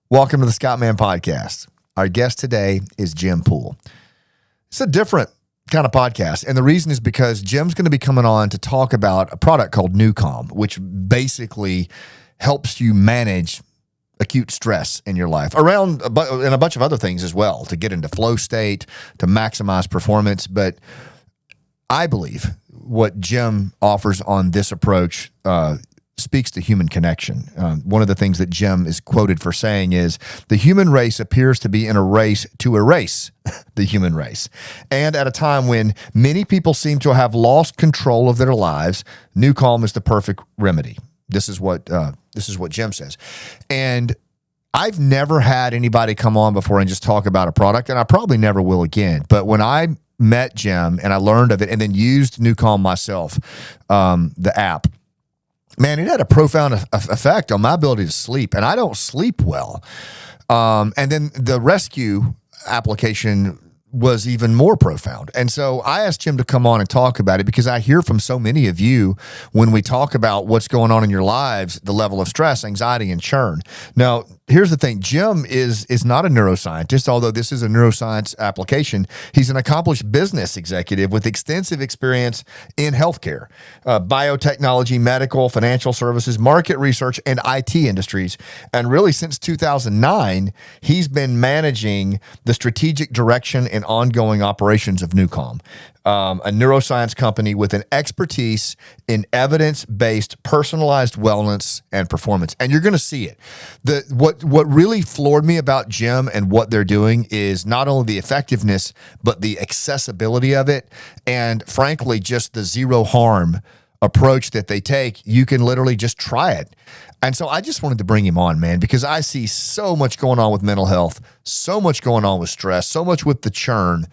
Welcome to the Scott Mann Podcast. Our guest today is Jim Poole. It's a different kind of podcast, and the reason is because Jim's going to be coming on to talk about a product called NuCalm, which basically helps you manage acute stress in your life and a bunch of other things as well, to get into flow state, to maximize performance. But I believe what Jim offers on this approach speaks to human connection. One of the things that Jim is quoted for saying is, the human race appears to be in a race to erase the human race. And at a time when many people seem to have lost control of their lives, NuCalm is the perfect remedy. This is what Jim says. And I've never had anybody come on before and just talk about a product, and I probably never will again. But when I met Jim and I learned of it and then used NuCalm myself, the app, man, it had a profound effect on my ability to sleep, and I don't sleep well. And then the rescue application was even more profound. And so I asked Jim to come on and talk about it, because I hear from so many of you when we talk about what's going on in your lives, the level of stress, anxiety, and churn. Now, here's the thing. Jim is not a neuroscientist, although this is a neuroscience application. He's an accomplished business executive with extensive experience in healthcare, biotechnology, medical, financial services, market research, and IT industries. And really, since 2009, he's been managing the strategic direction and ongoing operations of NuCalm, a neuroscience company with an expertise in evidence-based personalized wellness and performance. And you're going to see it. What really floored me about Jim and what they're doing is not only the effectiveness, but the accessibility of it. And frankly, just the zero harm approach that they take. You can literally just try it. And so I just wanted to bring him on, man, because I see so much going on with mental health, so much going on with stress, so much with the churn.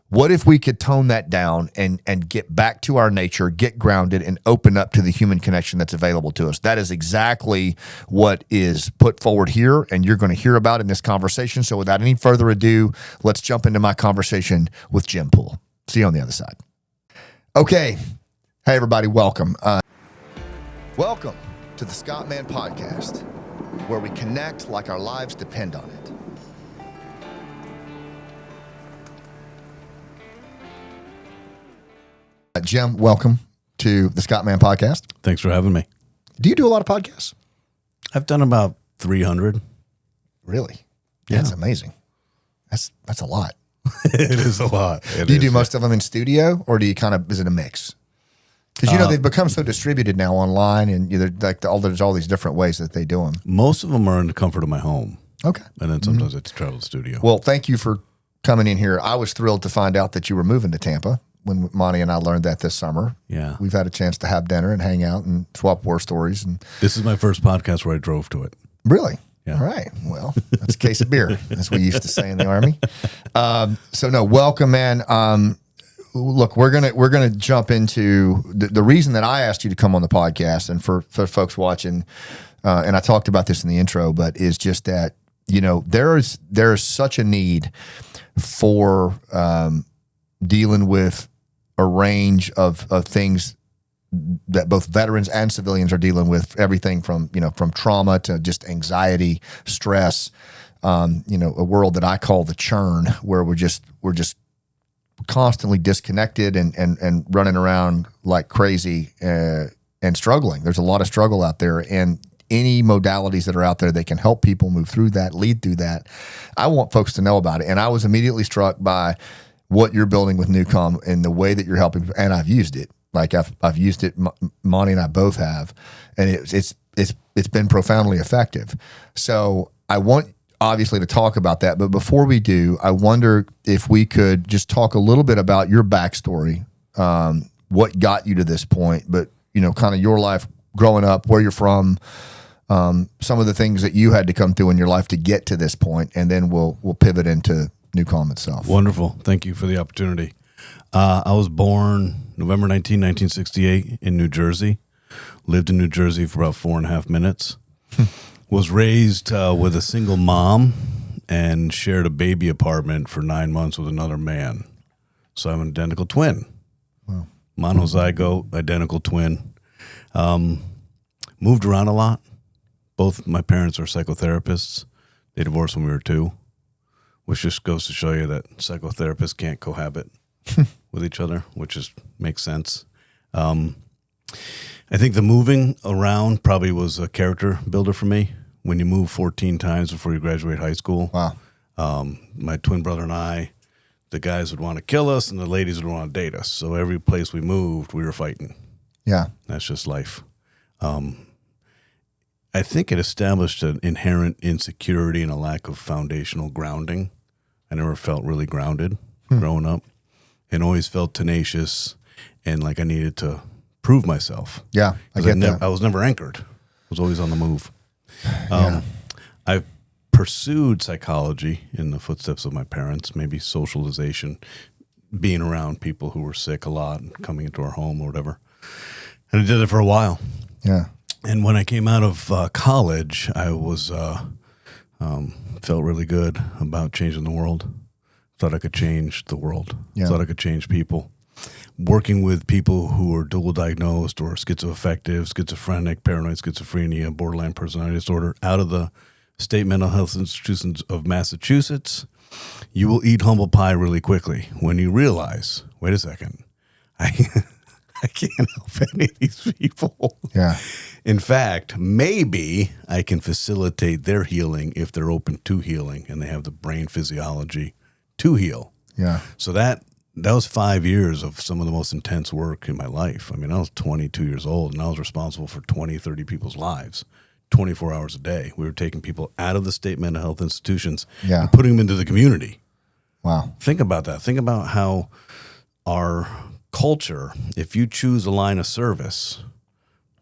What if we could tone that down and get back to our nature, get grounded, and open up to the human connection that's available to us? That is exactly what is put forward here, and you're going to hear about in this conversation. So without any further ado, let's jump into my conversation with Jim Poole. See you on the other side. Okay. Hey, everybody. Welcome. Welcome to the Scott Mann Podcast, where we connect like our lives depend on it. Jim, welcome to the Scott Mann Podcast. Thanks for having me. Do you do a lot of podcasts? I've done about 300. Really? Yeah. That's amazing. That's a lot. It is a lot. Do you do most of them in studio, or do you is it a mix? Because they've become so distributed now online, and there's all these different ways that they do them. Most of them are in the comfort of my home. Okay. And then sometimes it's travel to studio. Well, thank you for coming in here. I was thrilled to find out that you were moving to Tampa when Monty and I learned that this summer. Yeah. We've had a chance to have dinner and hang out and swap war stories. And this is my first podcast where I drove to it. Really? Yeah. All right. Well, that's a case of beer, as we used to say in the Army. Welcome, man. Look, we're gonna jump into the reason that I asked you to come on the podcast, and for folks watching, and I talked about this in the intro, but is just that there is such a need for dealing with a range of things that both veterans and civilians are dealing with. Everything from trauma to just anxiety, stress. A world that I call the churn, where we're just constantly disconnected and running around like crazy and struggling. There's a lot of struggle out there, and any modalities that are out there that can help people move through that, lead through that, I want folks to know about it. And I was immediately struck by what you're building with NuCalm and the way that you're helping. And I've used it. Like I've used it. Monty and I both have, and it's been profoundly effective. So I want, obviously, to talk about that. But before we do, I wonder if we could just talk a little bit about your backstory, what got you to this point, but, kind of your life growing up, where you're from, some of the things that you had to come through in your life to get to this point, and then we'll pivot into NuCalm itself. Wonderful. Thank you for the opportunity. I was born November 1968 in New Jersey. Lived in New Jersey for about 4.5 minutes. Was raised with a single mom and shared a baby apartment for 9 months with another man. So I'm an identical twin. Wow. Monozygote, identical twin. Moved around a lot. Both my parents are psychotherapists. They divorced when we were 2, which just goes to show you that psychotherapists can't cohabit with each other, which just makes sense. I think the moving around probably was a character builder for me. When you move 14 times before you graduate high school. Wow. My twin brother and I, the guys would want to kill us and the ladies would want to date us. So every place we moved, we were fighting. Yeah. That's just life. I think it established an inherent insecurity and a lack of foundational grounding. I never felt really grounded growing up and always felt tenacious and like I needed to prove myself. Yeah, I get that. I was never anchored. I was always on the move. I pursued psychology in the footsteps of my parents, maybe socialization, being around people who were sick a lot and coming into our home or whatever. And I did it for a while. Yeah. And when I came out of college, I was felt really good about changing the world. Thought I could change the world. Yeah. Thought I could change people. Working with people who are dual diagnosed or schizoaffective, schizophrenic, paranoid schizophrenia, borderline personality disorder, out of the State Mental Health Institutions of Massachusetts, you will eat humble pie really quickly when you realize, wait a second, I can't help any of these people. Yeah. In fact, maybe I can facilitate their healing if they're open to healing and they have the brain physiology to heal. Yeah. So that was 5 years of some of the most intense work in my life. I mean, I was 22 years old and I was responsible for 20, 30 people's lives, 24 hours a day. We were taking people out of the state mental health institutions and putting them into the community. Wow. Think about that. Think about how our culture, if you choose a line of service,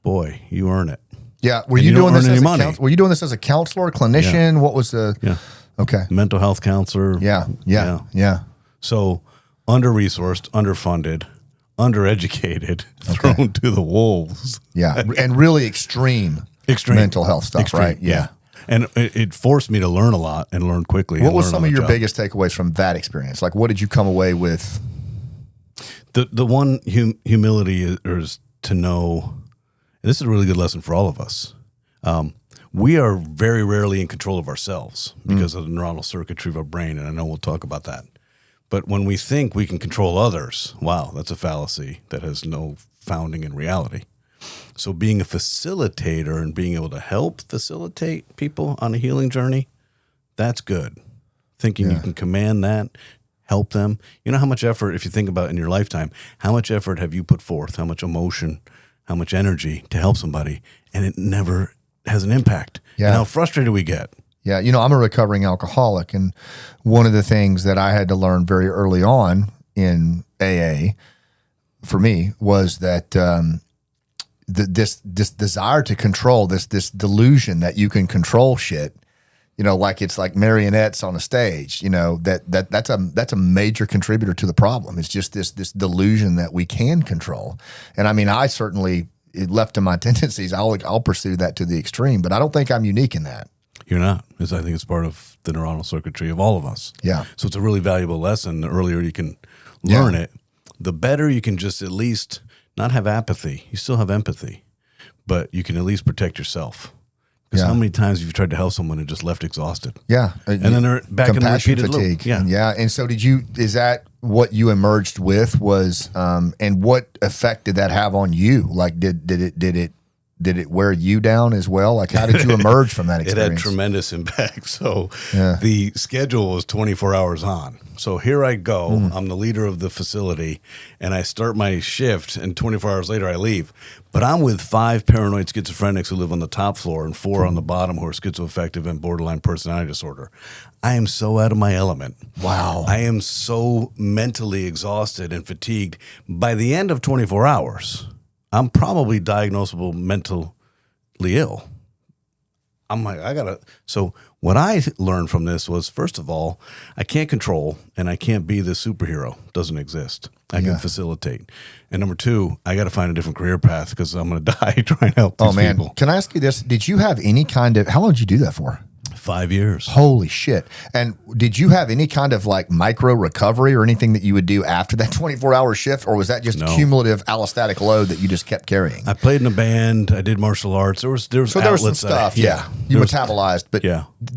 boy, you earn it. Yeah. Were you doing this as a counselor, clinician? Yeah. What was the... Yeah. Okay. Mental health counselor. Yeah. So under-resourced, underfunded, undereducated, thrown to the wolves. Yeah, and really extreme mental health stuff, right? Yeah. And it forced me to learn a lot and learn quickly. What was some of your biggest takeaways from that experience? Like, what did you come away with? The one humility is to know, and this is a really good lesson for all of us, we are very rarely in control of ourselves because of the neuronal circuitry of our brain, and I know we'll talk about that. But when we think we can control others, wow, that's a fallacy that has no founding in reality. So being a facilitator and being able to help facilitate people on a healing journey, that's good. Thinking you can command that, help them. You know how much effort, if you think about it in your lifetime, how much effort have you put forth, how much emotion, how much energy to help somebody, and it never has an impact. Yeah. And how frustrated we get. Yeah, you know, I'm a recovering alcoholic, and one of the things that I had to learn very early on in AA for me was that this desire to control, this delusion that you can control shit, you know, like it's like marionettes on a stage, you know, that's a major contributor to the problem. It's just this delusion that we can control. And I mean, I certainly, left to my tendencies, I'll pursue that to the extreme, but I don't think I'm unique in that. You're not, because I think it's part of the neuronal circuitry of all of us. Yeah. So it's a really valuable lesson. The earlier you can learn it, the better you can just at least not have apathy. You still have empathy, but you can at least protect yourself. Because how many times have you tried to help someone and just left exhausted? Yeah. And then they're back in the repeated loop. Yeah. And so is that what you emerged with was, and what effect did that have on you? Like, did it wear you down as well? Like, how did you emerge from that experience? It had tremendous impact. So the schedule was 24 hours on. So here I go. I'm the leader of the facility, and I start my shift, and 24 hours later I leave. But I'm with 5 paranoid schizophrenics who live on the top floor and 4 on the bottom who are schizoaffective and borderline personality disorder. I am so out of my element. Wow. I am so mentally exhausted and fatigued. By the end of 24 hours, I'm probably diagnosable mentally ill. I'm like, so what I learned from this was, first of all, I can't control and I can't be the superhero. Doesn't exist. I can facilitate. And number 2, I got to find a different career path because I'm going to die trying to help these people. Can I ask you this? Did you have any kind of, how long did you do that for? 5 years. Holy shit. And did you have any kind of like micro recovery or anything that you would do after that 24-hour shift? Or was that just cumulative allostatic load that you just kept carrying? I played in a band. I did martial arts. There was so there was some stuff. You metabolized, but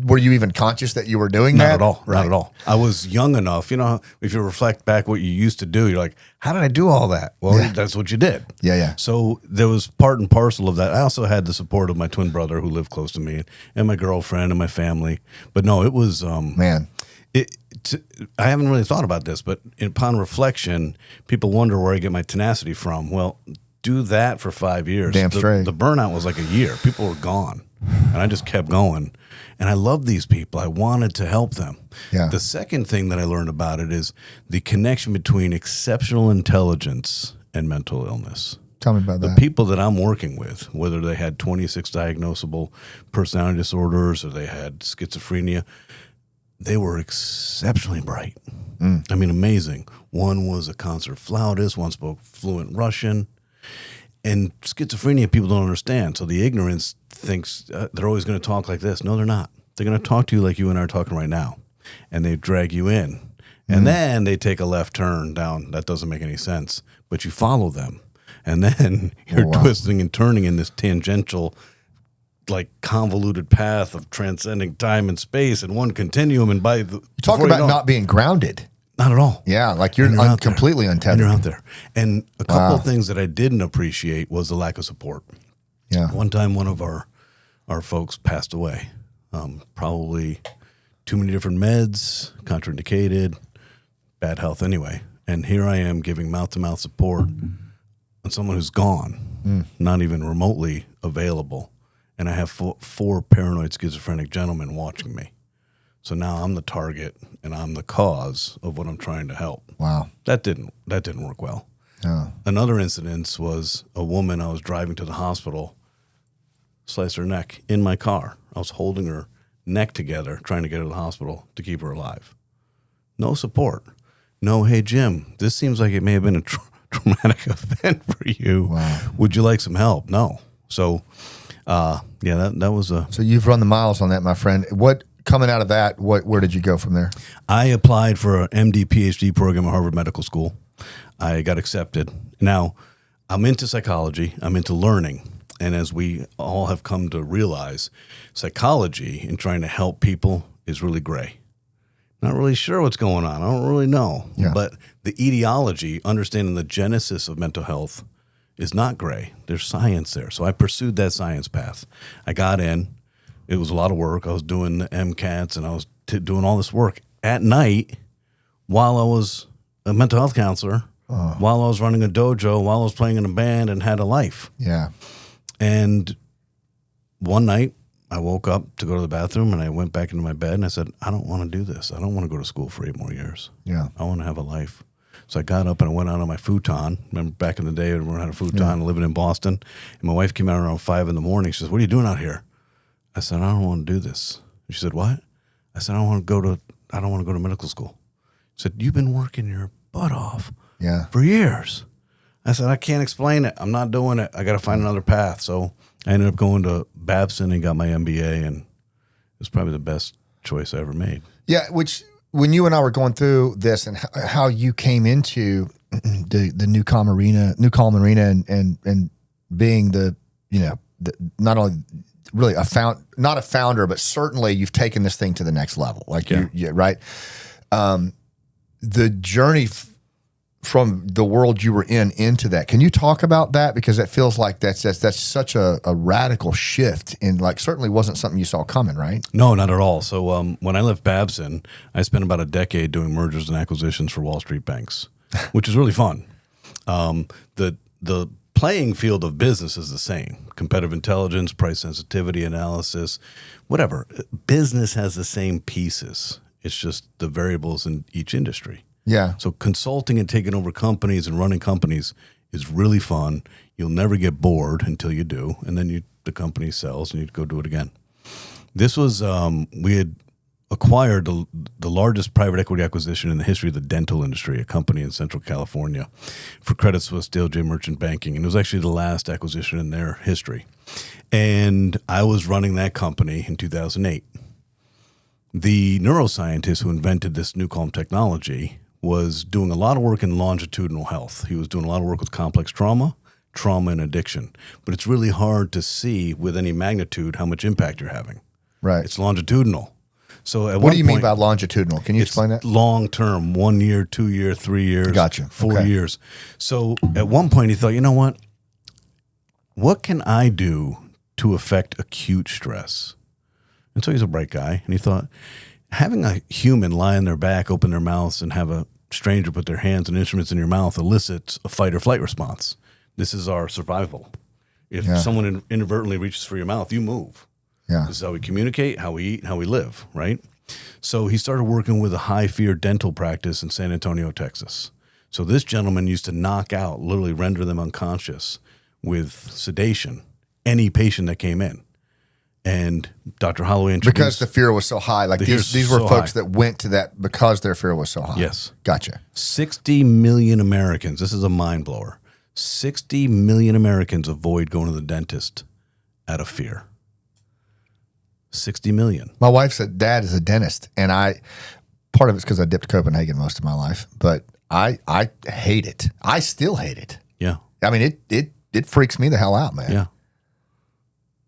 were you even conscious that you were doing that? Not at all. Right. Not at all. I was young enough. You know, if you reflect back what you used to do, you're like, how did I do all that? Well, that's what you did. Yeah. So there was part and parcel of that. I also had the support of my twin brother who lived close to me and my girlfriend and my family. But no, it was, I haven't really thought about this, but upon reflection, people wonder where I get my tenacity from. Well, do that for 5 years. Damn straight. The burnout was like a year. People were gone. And I just kept going. And I loved these people. I wanted to help them. Yeah. The second thing that I learned about it is the connection between exceptional intelligence and mental illness. Tell me about that. The people that I'm working with, whether they had 26 diagnosable personality disorders or they had schizophrenia, they were exceptionally bright. I mean, amazing. One was a concert flautist. One spoke fluent Russian. And schizophrenia, people don't understand. So the ignorance thinks they're always going to talk like this. No, they're not. They're going to talk to you like you and I are talking right now. And they drag you in. And then they take a left turn down. That doesn't make any sense. But you follow them. And then you're twisting and turning in this tangential, like convoluted path of transcending time and space in one continuum. And by the... You talk about not being grounded. Not at all. Yeah, like you're completely untethered. And you're out there. And a couple of things that I didn't appreciate was the lack of support. Yeah. One time, one of our folks passed away. Probably too many different meds, contraindicated, bad health anyway. And here I am giving mouth-to-mouth support on someone who's gone, not even remotely available. And I have four paranoid schizophrenic gentlemen watching me. So now I'm the target and I'm the cause of what I'm trying to help. Wow. That didn't work well. Oh. Another incident was a woman I was driving to the hospital, sliced her neck in my car. I was holding her neck together, trying to get her to the hospital to keep her alive. No support. No, hey, Jim, this seems like it may have been a traumatic event for you. Wow. Would you like some help? No. So, that was a... So you've run the miles on that, my friend. Coming out of that, where did you go from there? I applied for an MD, PhD program at Harvard Medical School. I got accepted. Now, I'm into psychology. I'm into learning. And as we all have come to realize, psychology in trying to help people is really gray. Not really sure what's going on. I don't really know. Yeah. But the etiology, understanding the genesis of mental health is not gray. There's science there. So I pursued that science path. I got in. It was a lot of work. I was doing the MCATs and I was doing all this work at night while I was a mental health counselor, while I was running a dojo, while I was playing in a band and had a life. Yeah. And one night I woke up to go to the bathroom and I went back into my bed and I said, I don't want to do this. I don't want to go to school for 8 more years. Yeah. I want to have a life. So I got up and I went out on my futon. Remember back in the day when we had a futon living in Boston? And my wife came out around 5 in the morning. She says, what are you doing out here? I said, I don't want to do this. She said, what? I said, I don't want to go to medical school. She said, you've been working your butt off for years. I said, I can't explain it. I'm not doing it. I got to find another path. So I ended up going to Babson and got my MBA, and it was probably the best choice I ever made. Yeah, which when you and I were going through this and how you came into the NuCalm arena and being not only really not a founder, but certainly you've taken this thing to the next level. Like right. The journey from the world you were in into that. Can you talk about that? Because it feels like that's such a radical shift and like certainly wasn't something you saw coming, right? No, not at all. So when I left Babson, I spent about a decade doing mergers and acquisitions for Wall Street banks, which is really fun. The playing field of business is the same. Competitive intelligence, price sensitivity analysis, whatever. Business has the same pieces. It's just the variables in each industry. Yeah. So consulting and taking over companies and running companies is really fun. You'll never get bored until you do. And then the company sells and you go do it again. This was, we had acquired the largest private equity acquisition in the history of the dental industry, a company in Central California for Credit Suisse, DLJ Merchant Banking. And it was actually the last acquisition in their history. And I was running that company in 2008. The neuroscientist who invented this NuCalm technology was doing a lot of work in longitudinal health. He was doing a lot of work with complex trauma, and addiction. But it's really hard to see with any magnitude how much impact you're having. Right. It's longitudinal. So at what do you mean by longitudinal? Can you explain that? Long term, 1 year, 2 year, 3 years, Gotcha. 4 years. So at one point he thought, you know what? What can I do to affect acute stress? And so he's a bright guy, and he thought, having a human lie on their back, open their mouths, and have a stranger put their hands and instruments in your mouth elicits a fight or flight response. This is our survival. If someone inadvertently reaches for your mouth, you move. Yeah. This is how we communicate, how we eat, how we live, right? So he started working with a high-fear dental practice in San Antonio, Texas. So this gentleman used to knock out, literally render them unconscious with sedation, any patient that came in. And Dr. Holloway introduced... Because the fear was so high. Like these were folks that went to that because their fear was so high. Yes. Gotcha. 60 million Americans, this is a mind blower, 60 million Americans avoid going to the dentist out of fear. 60 million. My wife's dad is a dentist, and part of it's because I dipped Copenhagen most of my life, but I hate it. I still hate it. Yeah. I mean, it freaks me the hell out, man. Yeah.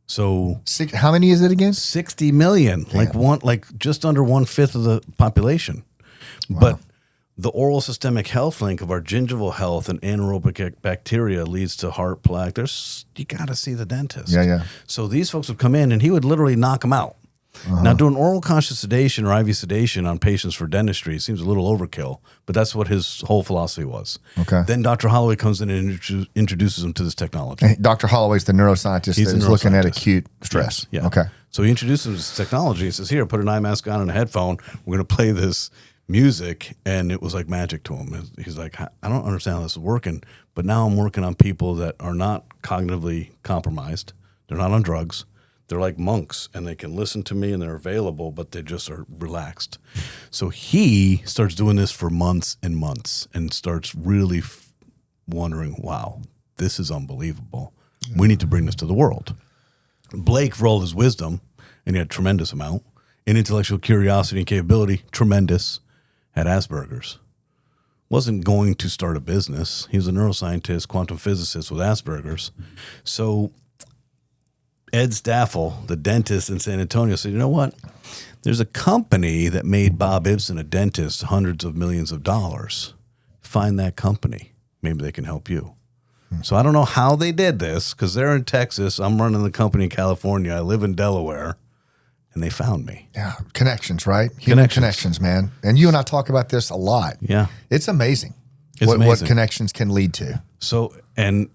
So how many is it again? 60 million, like just under 1/5 of the population. Wow. But the oral systemic health link of our gingival health and anaerobic bacteria leads to heart plaque. You got to see the dentist. Yeah. So these folks would come in and he would literally knock them out. Now, doing oral conscious sedation or IV sedation on patients for dentistry seems a little overkill, but that's what his whole philosophy was. Okay. Then Dr. Holloway comes in and introduces him to this technology. And Dr. Holloway's the neuroscientist that is looking at acute stress. Yes, yeah. Okay. So he introduces him to this technology. He says, here, put an eye mask on and a headphone. We're going to play this music. And it was like magic to him. He's like, I don't understand how this is working, but now I'm working on people that are not cognitively compromised. They're not on drugs. They're like monks, and they can listen to me, and they're available, but they just are relaxed. So he starts doing this for months and months and starts really wondering, wow, this is unbelievable. We need to bring this to the world. Blake, for all his wisdom, and he had a tremendous amount, and intellectual curiosity and capability, tremendous, had Asperger's. Wasn't going to start a business. He was a neuroscientist, quantum physicist with Asperger's. So Ed Staffel, the dentist in San Antonio, said, you know what? There's a company that made Bob Ibsen, a dentist, hundreds of millions of dollars. Find that company. Maybe they can help you. So I don't know how they did this because they're in Texas. I'm running the company in California. I live in Delaware. And they found me. Yeah. Connections, right? Human connections, man. And you and I talk about this a lot. Yeah. It's amazing. It's amazing what connections can lead to. So, and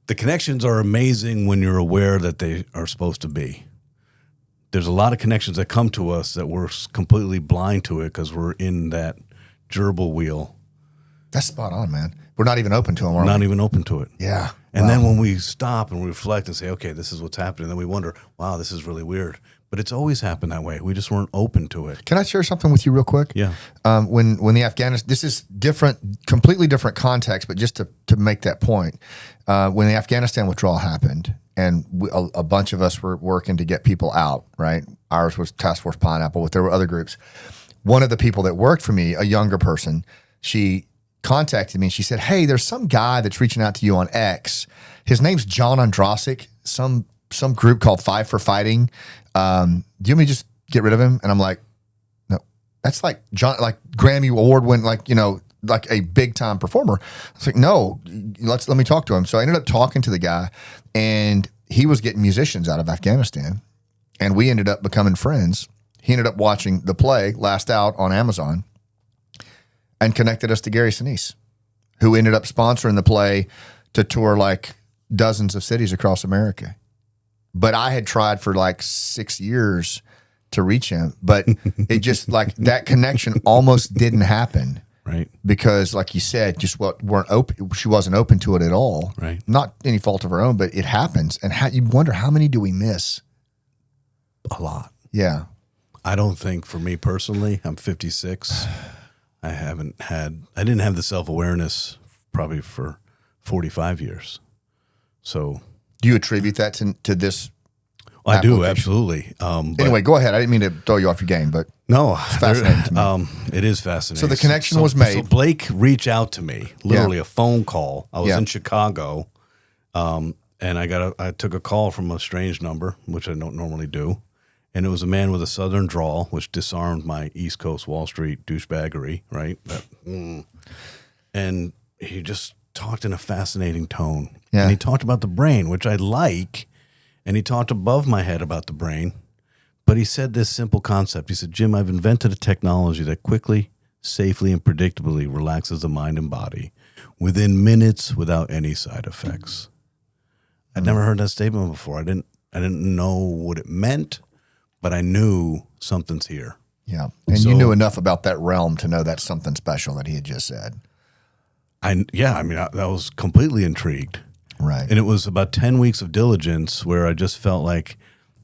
the connections are amazing when you're aware that they are supposed to be. There's a lot of connections that come to us that we're completely blind to it because we're in that gerbil wheel. That's spot on, man. We're not even open to them, are we? Not even open to it. Yeah. And then when we stop and we reflect and say, okay, this is what's happening, then we wonder, wow, this is really weird. But it's always happened that way. We just weren't open to it. Can I share something with you real quick? Yeah. When the Afghanistan, this is different, completely different context, but just to make that point, when the Afghanistan withdrawal happened, and a bunch of us were working to get people out, right? Ours was Task Force Pineapple, but there were other groups. One of the people that worked for me, a younger person, she contacted me and she said, hey, there's some guy that's reaching out to you on X. His name's John Andrasik, some group called Five for Fighting. Do you want me to just get rid of him? And I'm like, no, that's like John, like Grammy Award win, like a big time performer. I was like, no, let me talk to him. So I ended up talking to the guy, and he was getting musicians out of Afghanistan, and we ended up becoming friends. He ended up watching the play Last Out on Amazon and connected us to Gary Sinise, who ended up sponsoring the play to tour like dozens of cities across America. But I had tried for like 6 years to reach him, but it just like that connection almost didn't happen. Right. Because like you said, just weren't open. She wasn't open to it at all. Right. Not any fault of her own, but it happens. And you wonder how many do we miss? A lot. Yeah. I don't think for me personally, I'm 56. I didn't have the self-awareness probably for 45 years. So do you attribute that to this? I do, application. absolutely. Anyway, go ahead. I didn't mean to throw you off your game, but no, it's fascinating to me. it is fascinating. So the connection was made. So Blake reached out to me, literally a phone call. I was in Chicago, and I took a call from a strange number, which I don't normally do. And it was a man with a southern drawl, which disarmed my East Coast Wall Street douchebaggery, right? And he just talked in a fascinating tone. Yeah. And he talked about the brain, which I like. And he talked above my head about the brain. But he said this simple concept. He said, Jim, I've invented a technology that quickly, safely, and predictably relaxes the mind and body within minutes without any side effects. I'd never heard that statement before. I didn't know what it meant, but I knew something's here. Yeah. And you knew enough about that realm to know that's something special that he had just said. I was completely intrigued. Right. And it was about 10 weeks of diligence where I just felt like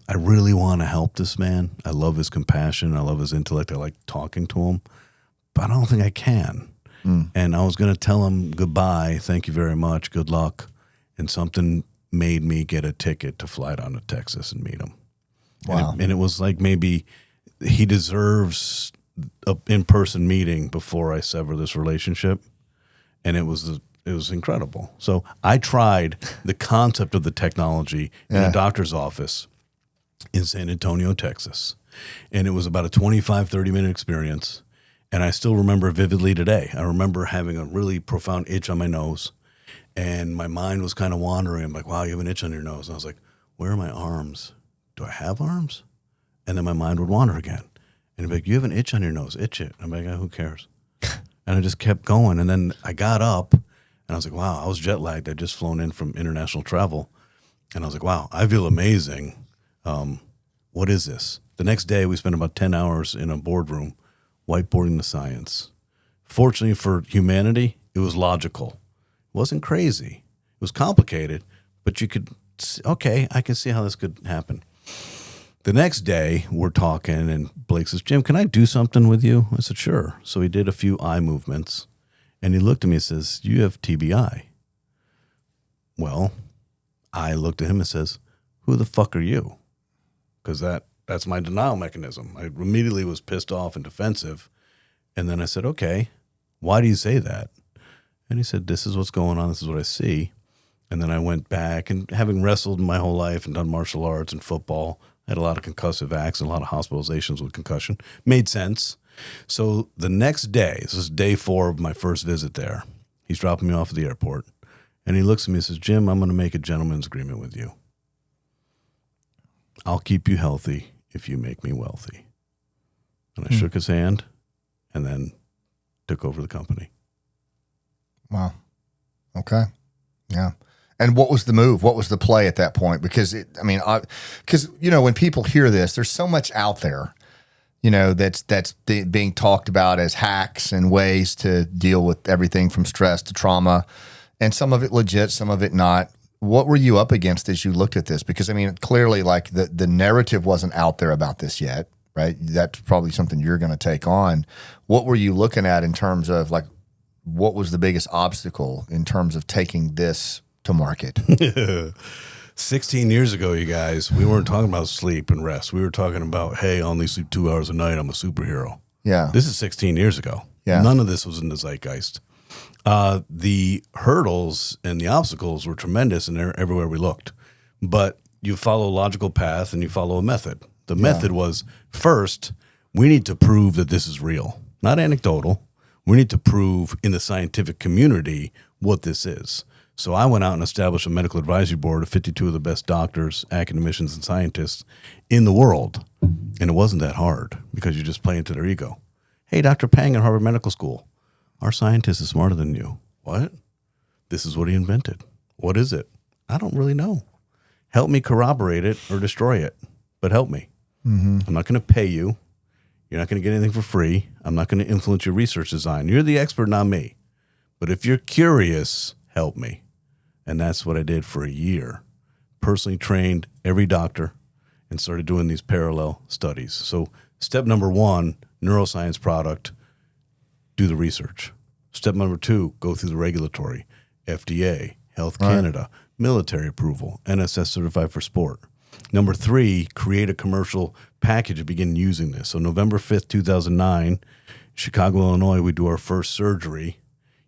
I really want to help this man. I love his compassion. I love his intellect. I like talking to him, but I don't think I can. And I was going to tell him goodbye. Thank you very much. Good luck. And something made me get a ticket to fly down to Texas and meet him. Wow. And it was like maybe he deserves an in-person meeting before I sever this relationship. And it was incredible. So I tried the concept of the technology in a doctor's office in San Antonio, Texas. And it was about a 25, 30-minute experience. And I still remember vividly today. I remember having a really profound itch on my nose. And my mind was kind of wandering. I'm like, wow, you have an itch on your nose. And I was like, where are my arms? Do I have arms? And then my mind would wander again. And he'd be like, you have an itch on your nose. Itch it. I'm like, who cares? And I just kept going. And then I got up. And I was like, wow, I was jet lagged. I'd just flown in from international travel. And I was like, wow, I feel amazing. What is this? The next day, we spent about 10 hours in a boardroom whiteboarding the science. Fortunately for humanity, it was logical. It wasn't crazy. It was complicated, but you could, okay, I can see how this could happen. The next day, we're talking, and Blake says, Jim, can I do something with you? I said, sure. So he did a few eye movements. And he looked at me and says, you have TBI. Well, I looked at him and says, who the fuck are you? Because that's my denial mechanism. I immediately was pissed off and defensive. And then I said, okay, why do you say that? And he said, this is what's going on. This is what I see. And then I went back, and having wrestled my whole life and done martial arts and football, I had a lot of concussive acts and a lot of hospitalizations with concussion. Made sense. So the next day, this is day 4 of my first visit there, he's dropping me off at the airport, and he looks at me and says, Jim, I'm going to make a gentleman's agreement with you. I'll keep you healthy if you make me wealthy. And I shook his hand and then took over the company. Wow. Okay. Yeah. And what was the move? What was the play at that point? Because when people hear this, there's so much out there, that's being talked about as hacks and ways to deal with everything from stress to trauma, and some of it legit, some of it not. What were you up against as you looked at this? Because clearly, like the narrative wasn't out there about this yet, right? That's probably something you're going to take on. What were you looking at in terms of what was the biggest obstacle in terms of taking this to market? 16 years ago, you guys, we weren't talking about sleep and rest. We were talking about, hey, I only sleep 2 hours a night. I'm a superhero. Yeah. This is 16 years ago. Yeah. None of this was in the zeitgeist. The hurdles and the obstacles were tremendous, and they're everywhere we looked. But you follow a logical path and you follow a method. The method was, first, we need to prove that this is real, not anecdotal. We need to prove in the scientific community what this is. So I went out and established a medical advisory board of 52 of the best doctors, academicians, and scientists in the world. And it wasn't that hard because you just play into their ego. Hey, Dr. Pang at Harvard Medical School, our scientist is smarter than you. What? This is what he invented. What is it? I don't really know. Help me corroborate it or destroy it, but help me. Mm-hmm. I'm not going to pay you. You're not going to get anything for free. I'm not going to influence your research design. You're the expert, not me. But if you're curious, help me. And that's what I did for a year. Personally trained every doctor and started doing these parallel studies. So step number 1, neuroscience product, do the research. Step number 2, go through the regulatory, FDA, Health Canada, military approval, NSS certified for sport. Number 3, create a commercial package and begin using this. So November 5th, 2009, Chicago, Illinois, we do our first surgery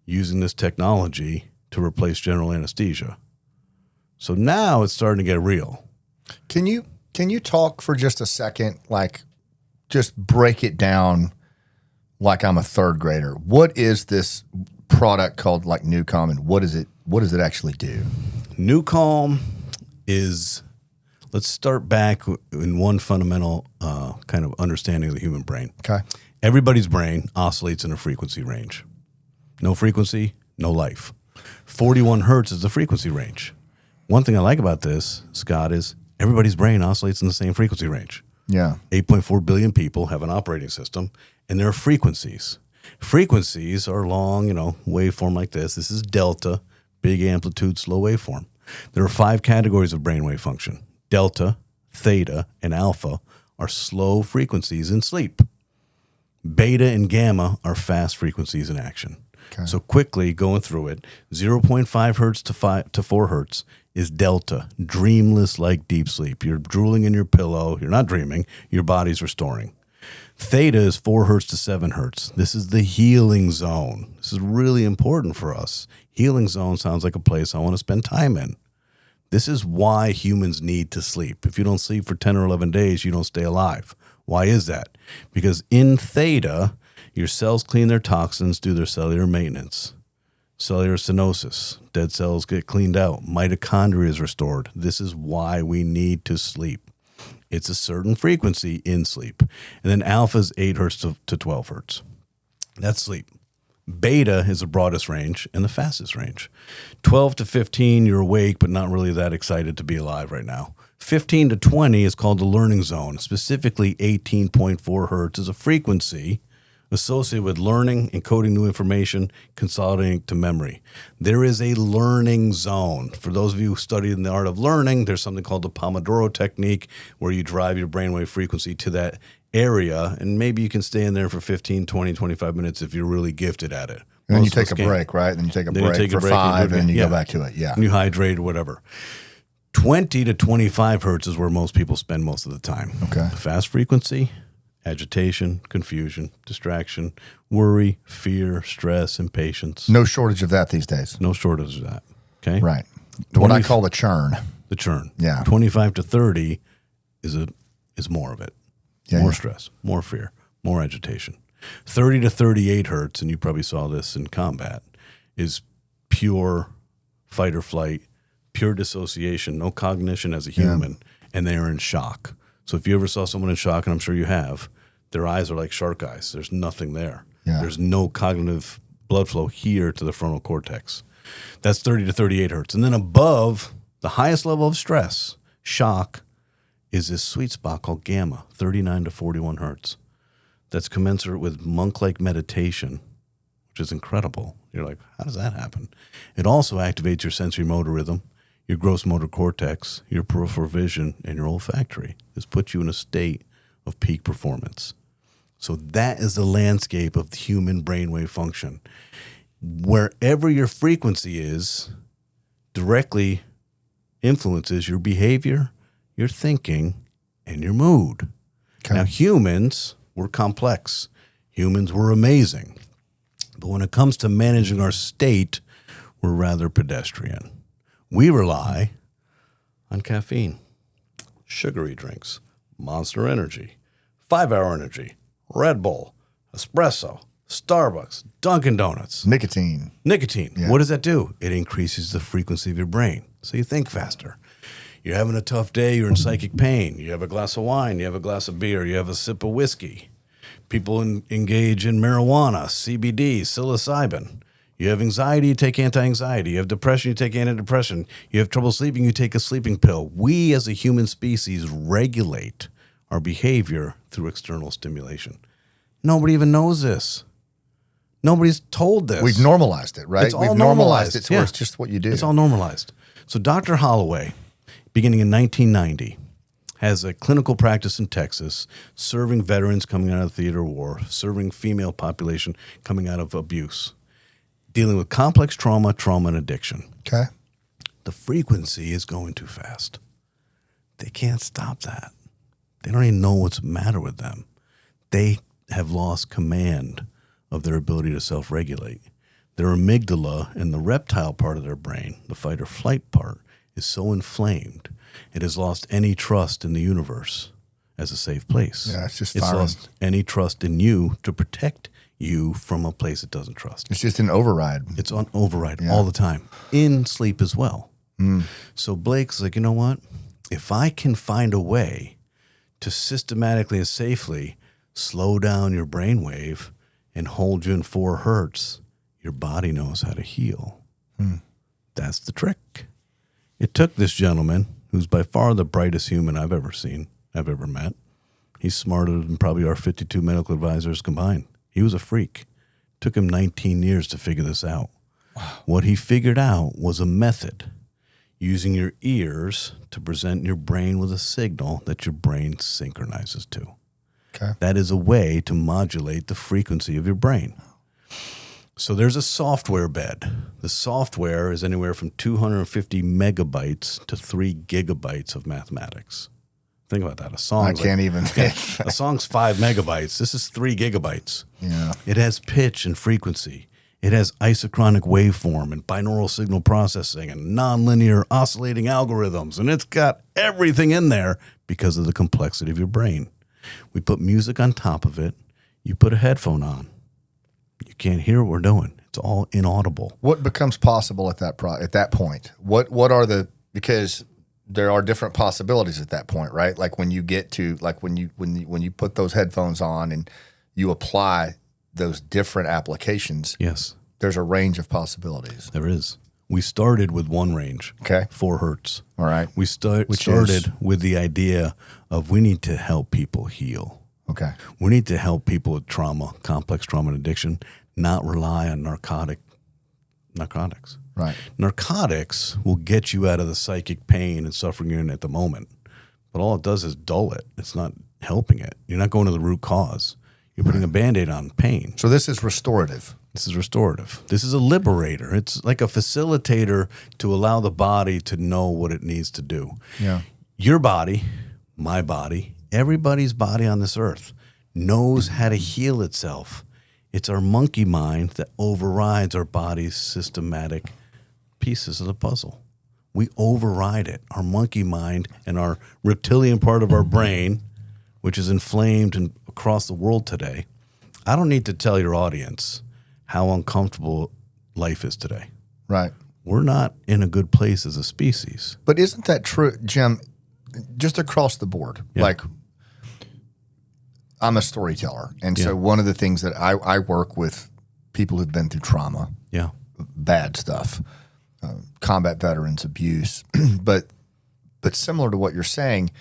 using this technology to replace general anesthesia. So now it's starting to get real. Can you talk for just a second, like just break it down like I'm a third grader? What is this product called like NuCalm, and what does it actually do? NuCalm is, let's start back in one fundamental kind of understanding of the human brain. Okay. Everybody's brain oscillates in a frequency range. No frequency, no life. 41 hertz is the frequency range. One thing I like about this, Scott, is everybody's brain oscillates in the same frequency range. Yeah. 8.4 billion people have an operating system, and there are frequencies. Frequencies are long, waveform like this. This is delta, big amplitude, slow waveform. There are 5 categories of brainwave function. Delta, theta, and alpha are slow frequencies in sleep. Beta and gamma are fast frequencies in action. Okay. So quickly going through it, 0.5 hertz to 4 hertz is delta, dreamless like deep sleep. You're drooling in your pillow. You're not dreaming. Your body's restoring. Theta is 4 hertz to 7 hertz. This is the healing zone. This is really important for us. Healing zone sounds like a place I want to spend time in. This is why humans need to sleep. If you don't sleep for 10 or 11 days, you don't stay alive. Why is that? Because in theta, your cells clean their toxins, do their cellular maintenance. Cellular stenosis, dead cells get cleaned out. Mitochondria is restored. This is why we need to sleep. It's a certain frequency in sleep. And then alpha is 8 hertz to 12 hertz. That's sleep. Beta is the broadest range and the fastest range. 12 to 15, you're awake, but not really that excited to be alive right now. 15 to 20 is called the learning zone. Specifically, 18.4 hertz is a frequency associated with learning, encoding new information, consolidating to memory. There is a learning zone. For those of you who studied in the art of learning, there's something called the Pomodoro technique, where you drive your brainwave frequency to that area, and maybe you can stay in there for 15, 20, 25 minutes if you're really gifted at it. And then you take a break, right? Then you take a break for 5, and you go back to it. Yeah. And you hydrate or whatever. 20 to 25 hertz is where most people spend most of the time. Okay. Fast frequency, agitation, confusion, distraction, worry, fear, stress, impatience. No shortage of that these days. No shortage of that. Okay. Right. What I call the churn. The churn. Yeah. 25 to 30 is more of it. Yeah, More yeah. stress, more fear, more agitation. 30 to 38 hertz, and you probably saw this in combat, is pure fight or flight, pure dissociation, no cognition as a human, and they are in shock. So if you ever saw someone in shock, and I'm sure you have, their eyes are like shark eyes. There's nothing there. Yeah. There's no cognitive blood flow here to the frontal cortex. That's 30 to 38 hertz. And then above the highest level of stress, shock, is this sweet spot called gamma, 39 to 41 hertz. That's commensurate with monk-like meditation, which is incredible. You're like, how does that happen? It also activates your sensory motor rhythm, your gross motor cortex, your peripheral vision, and your olfactory. This puts you in a state of peak performance. So that is the landscape of the human brainwave function. Wherever your frequency is, directly influences your behavior, your thinking, and your mood. Okay. Now, humans were complex. Humans were amazing. But when it comes to managing our state, we're rather pedestrian. We rely on caffeine, sugary drinks, Monster Energy, 5-Hour Energy, Red Bull, espresso, Starbucks, Dunkin' Donuts. Nicotine. Yeah. What does that do? It increases the frequency of your brain, so you think faster. You're having a tough day, you're in psychic pain. You have a glass of wine, you have a glass of beer, you have a sip of whiskey. People engage in marijuana, CBD, psilocybin. You have anxiety, you take anti-anxiety. You have depression, you take antidepressant. You have trouble sleeping, you take a sleeping pill. We as a human species regulate our behavior through external stimulation. Nobody even knows this. Nobody's told this. We've normalized it, right? It's all We've normalized it to where it's just what you do. It's all normalized. So Dr. Holloway, beginning in 1990, has a clinical practice in Texas, serving veterans coming out of the theater of war, serving female population coming out of abuse, dealing with complex trauma, and addiction. Okay. The frequency is going too fast. they can't stop that. They don't even know what's the matter with them. They have lost command of their ability to self-regulate. Their amygdala and the reptile part of their brain, the fight or flight part, is so inflamed, it has lost any trust in the universe as a safe place. Yeah, it's just It's firing. lost any trust in you to protect you from a place it doesn't trust. It's just an override. It's on override all the time, in sleep as well. So Blake's like, you know what? If I can find a way to systematically and safely slow down your brainwave and hold you in 4 hertz, your body knows how to heal. That's the trick. It took this gentleman, who's by far the brightest human I've ever seen, I've ever met. He's smarter than probably our 52 medical advisors combined. He was a freak. Took him 19 years to figure this out. Wow. What he figured out was a method using your ears to present your brain with a signal that your brain synchronizes to. Okay. That is a way to modulate the frequency of your brain. So there's a software bed. The software is anywhere from 250 megabytes to 3 gigabytes of mathematics. Think about that. A song. I can't even. A song's 5 megabytes. This is 3 gigabytes. Yeah. It has pitch and frequency. It has isochronic waveform and binaural signal processing and nonlinear oscillating algorithms. And it's got everything in there because of the complexity of your brain. We put music on top of it. You put a headphone on. You can't hear what we're doing. It's all inaudible. What becomes possible at that point? What are the, because there are different possibilities at that point, right? Like when you get to, like when you put those headphones on and you apply those different applications. Yes. There's a range of possibilities. There is. We started with one range. Okay. 4 hertz. All right. We started with the idea of we need to help people heal. Okay. We need to help people with trauma, complex trauma and addiction, not rely on narcotics. Right. Narcotics will get you out of the psychic pain and suffering you're in at the moment. But all it does is dull it. It's not helping it. You're not going to the root cause. You're putting a Band-Aid on pain. So this is restorative. This is restorative. This is a liberator. It's like a facilitator to allow the body to know what it needs to do. Yeah. Your body, my body, everybody's body on this earth knows how to heal itself. It's our monkey mind that overrides our body's systematic pieces of the puzzle. We override it. Our monkey mind and our reptilian part of our brain, which is inflamed and across the world today. I don't need to tell your audience how uncomfortable life is today. Right. We're not in a good place as a species. But isn't that true, Jim, just across the board? Yeah. Like, I'm a storyteller. And so one of the things that I work with people who've been through trauma, Yeah. bad stuff, combat veterans, abuse, but similar to what you're saying,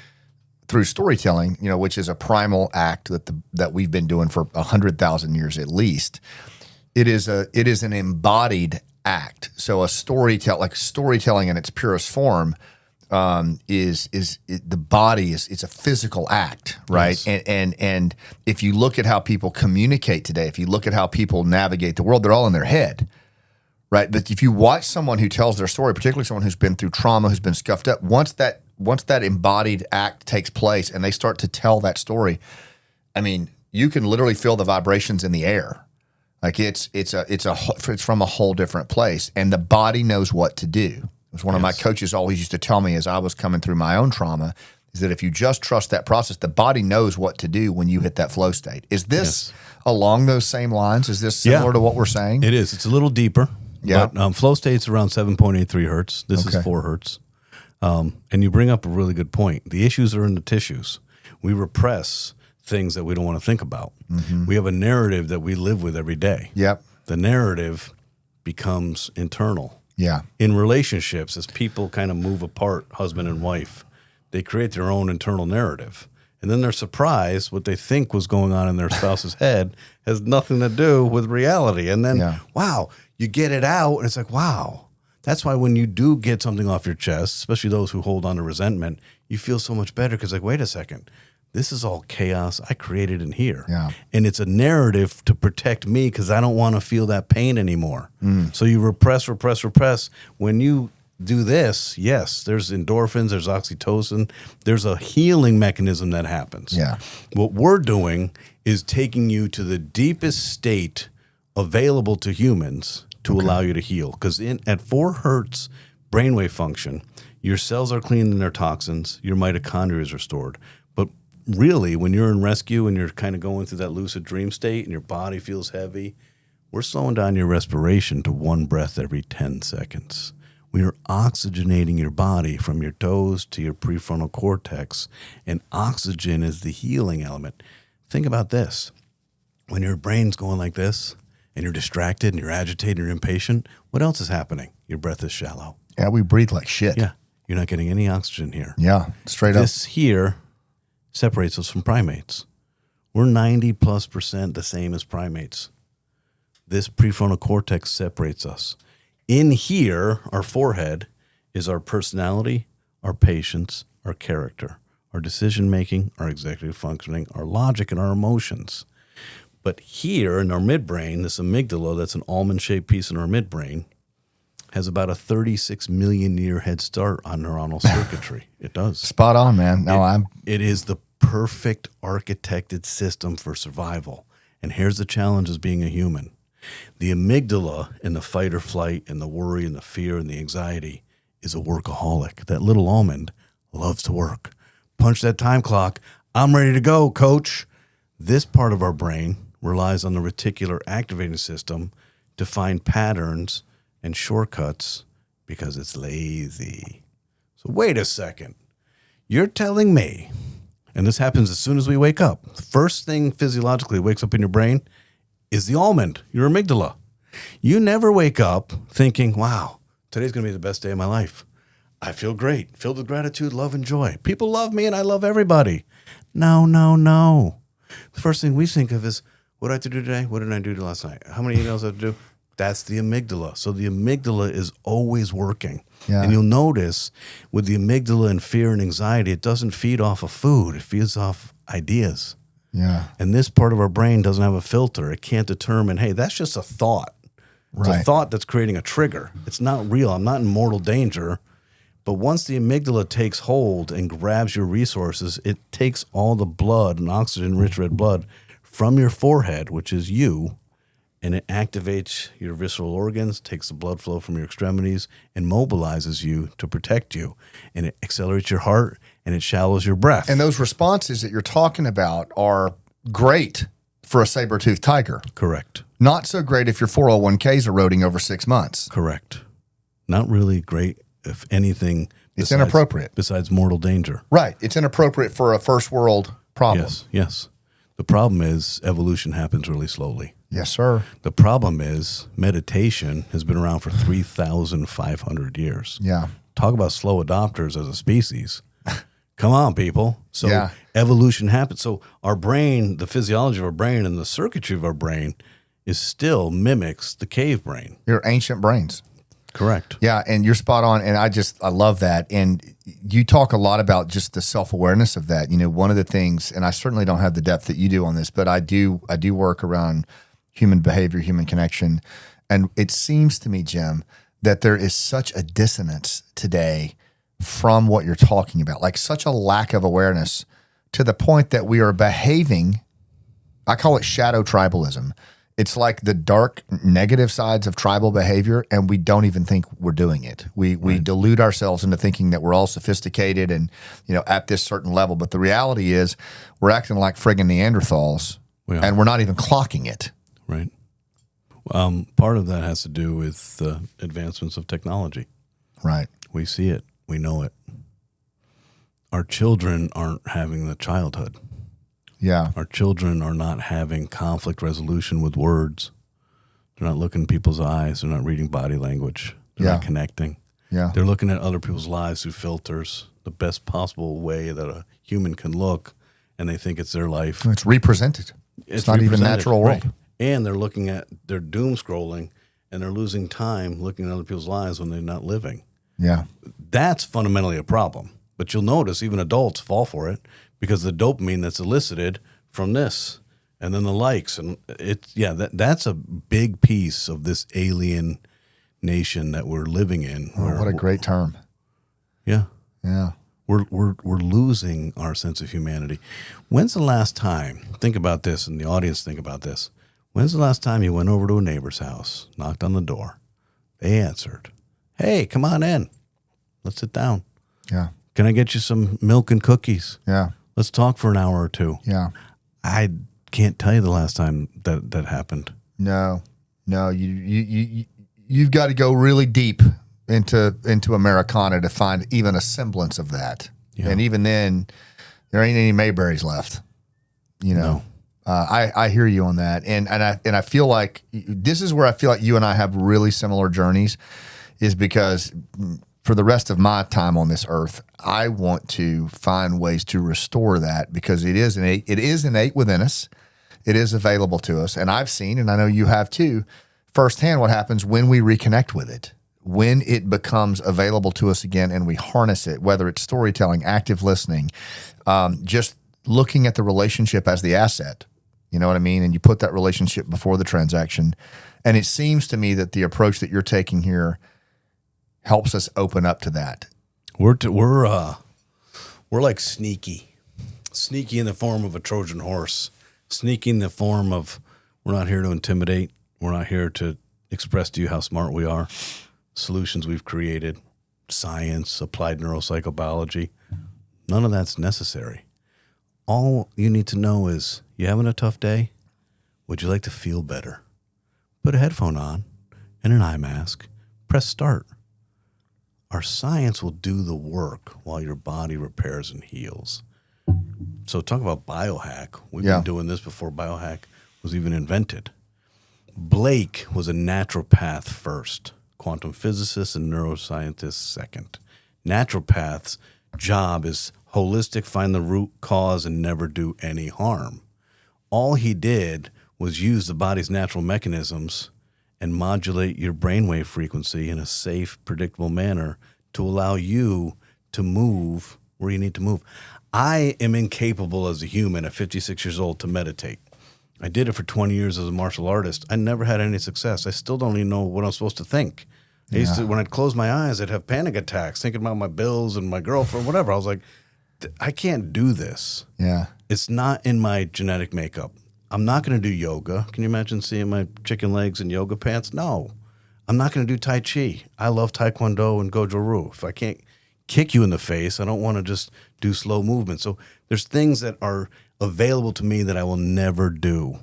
through storytelling, which is a primal act that we've been doing for 100,000 years at least, it is an embodied act. So storytelling in its purest form the body is a physical act, right? Yes. And if you look at how people communicate today, if you look at how people navigate the world, they're all in their head, right? But if you watch someone who tells their story, particularly someone who's been through trauma, who's been scuffed up, once that embodied act takes place and they start to tell that story, I mean, you can literally feel the vibrations in the air. Like it's from a whole different place, and the body knows what to do. It was one of my coaches always used to tell me as I was coming through my own trauma, is that if you just trust that process, the body knows what to do when you hit that flow state. Is this along those same lines? Is this similar to what we're saying? It is. It's a little deeper. Yeah. But flow state's around 7.83 hertz. This is 4 hertz. And you bring up a really good point. The issues are in the tissues. We repress things that we don't want to think about. Mm-hmm. We have a narrative that we live with every day. Yep. The narrative becomes internal. Yeah. In relationships, as people kind of move apart, husband and wife, they create their own internal narrative. And then they're surprised what they think was going on in their spouse's head has nothing to do with reality. And then, wow, you get it out, and it's like, wow. That's why when you do get something off your chest, especially those who hold on to resentment, you feel so much better because, like, wait a second. This is all chaos I created in here. Yeah. And it's a narrative to protect me because I don't want to feel that pain anymore. So you repress. When you do this, yes, there's endorphins, there's oxytocin, there's a healing mechanism that happens. Yeah. What we're doing is taking you to the deepest state available to humans to allow you to heal. Because at 4 hertz brainwave function, your cells are cleaning their toxins, your mitochondria is restored. But really, when you're in rescue and you're kind of going through that lucid dream state and your body feels heavy, we're slowing down your respiration to 1 breath every 10 seconds. We are oxygenating your body from your toes to your prefrontal cortex, and oxygen is the healing element. Think about this. When your brain's going like this, and you're distracted, and you're agitated, and you're impatient, what else is happening? Your breath is shallow. Yeah, we breathe like shit. Yeah, you're not getting any oxygen here. Yeah, straight up. This here separates us from primates. We're 90+% the same as primates. This prefrontal cortex separates us. In here, our forehead is our personality, our patience, our character, our decision-making, our executive functioning, our logic, and our emotions. But here in our midbrain, this amygdala, that's an almond-shaped piece in our midbrain, has about a 36 million year head start on neuronal circuitry. It does. Spot on, man. No, It is the perfect architected system for survival. And here's the challenge as being a human. The amygdala and the fight or flight and the worry and the fear and the anxiety is a workaholic. That little almond loves to work. Punch that time clock. I'm ready to go, coach. This part of our brain relies on the reticular activating system to find patterns and shortcuts because it's lazy. So wait a second. You're telling me, and this happens as soon as we wake up, the first thing physiologically wakes up in your brain is the almond, your amygdala. You never wake up thinking, wow, today's going to be the best day of my life. I feel great, filled with gratitude, love, and joy. People love me and I love everybody. No. The first thing we think of is, what did I have to do today? What did I do last night? How many emails did I have to do? That's the amygdala. So the amygdala is always working. Yeah. And you'll notice with the amygdala and fear and anxiety, it doesn't feed off of food. It feeds off ideas. Yeah. And this part of our brain doesn't have a filter. It can't determine, hey, that's just a thought. It's Right. a thought that's creating a trigger. It's not real. I'm not in mortal danger. But once the amygdala takes hold and grabs your resources, it takes all the blood and oxygen-rich red blood from your forehead, which is you, and it activates your visceral organs, takes the blood flow from your extremities, and mobilizes you to protect you. And it accelerates your heart, and it shallows your breath. And those responses that you're talking about are great for a saber-toothed tiger. Correct. Not so great if your 401k is eroding over 6 months. Correct. Not really great, if anything. It's inappropriate. Besides mortal danger. Right. It's inappropriate for a first world problem. Yes. The problem is evolution happens really slowly. Yes, sir. The problem is meditation has been around for 3,500 years. Yeah. Talk about slow adopters as a species. Come on, people. So Yeah. evolution happens. So our brain, the physiology of our brain and the circuitry of our brain is still mimics the cave brain. Your ancient brains. Correct. Yeah, and you're spot on, and I love that. And you talk a lot about just the self-awareness of that. You know, one of the things, and I certainly don't have the depth that you do on this, but I do work around human behavior, human connection, and it seems to me, Jim, that there is such a dissonance today from what you're talking about, like such a lack of awareness to the point that we are behaving, I call it shadow tribalism. It's like the dark negative sides of tribal behavior, and we don't even think we're doing it. We delude ourselves into thinking that we're all sophisticated and, you know, at this certain level. But the reality is we're acting like friggin' Neanderthals, and we're not even clocking it. Right. Part of that has to do with the advancements of technology. Right. We see it. We know it. Our children aren't having the childhood. Yeah. Our children are not having conflict resolution with words. They're not looking in people's eyes. They're not reading body language. They're not connecting. Yeah. They're looking at other people's lives through filters, the best possible way that a human can look, and they think it's their life. It's represented. It's not even natural world. Right. And they're looking at, they're doom scrolling, and they're losing time looking at other people's lives when they're not living. Yeah. That's fundamentally a problem. But you'll notice even adults fall for it because the dopamine that's elicited from this and then the likes. And that's a big piece of this alien nation that we're living in. Oh, what a great term. Yeah. Yeah. We're losing our sense of humanity. When's the last time, think about this, and the audience think about this. When's the last time you went over to a neighbor's house, knocked on the door, they answered, "Hey, come on in. Let's sit down. Yeah. Can I get you some milk and cookies? Yeah. Let's talk for an hour or two." Yeah. I can't tell you the last time that happened. No, you've got to go really deep into Americana to find even a semblance of that. Yeah. And even then, there ain't any Mayberries left. You know, no. I hear you on that, and I feel like this is where I feel like you and I have really similar journeys, is because for the rest of my time on this earth, I want to find ways to restore that, because it is innate within us. It is available to us, and I've seen, and I know you have too, firsthand what happens when we reconnect with it. When it becomes available to us again and we harness it, whether it's storytelling, active listening, just looking at the relationship as the asset, you know what I mean? And you put that relationship before the transaction. And it seems to me that the approach that you're taking here helps us open up to that. We're like sneaky in the form of a Trojan horse, sneaky in the form of, we're not here to intimidate. We're not here to express to you how smart we are. Solutions we've created, science, applied neuropsychobiology, none of that's necessary. All you need to know is, you having a tough day? Would you like to feel better? Put a headphone on and an eye mask. Press start. Our science will do the work while your body repairs and heals. So talk about biohack. We've been doing this before biohack was even invented. Blake was a naturopath first. Quantum physicists and neuroscientists second. Naturopath's job is holistic, find the root cause, and never do any harm. All he did was use the body's natural mechanisms and modulate your brainwave frequency in a safe, predictable manner to allow you to move where you need to move. I am incapable as a human at 56 years old to meditate. I did it for 20 years as a martial artist. I never had any success. I still don't even know what I'm supposed to think. I used to, when I'd close my eyes, I'd have panic attacks thinking about my bills and my girlfriend, whatever. I was like, I can't do this. Yeah. It's not in my genetic makeup. I'm not going to do yoga. Can you imagine seeing my chicken legs and yoga pants? No. I'm not going to do Tai Chi. I love Taekwondo and Goju-Ryu. If I can't kick you in the face, I don't want to just do slow movement. So there's things that are available to me that I will never do.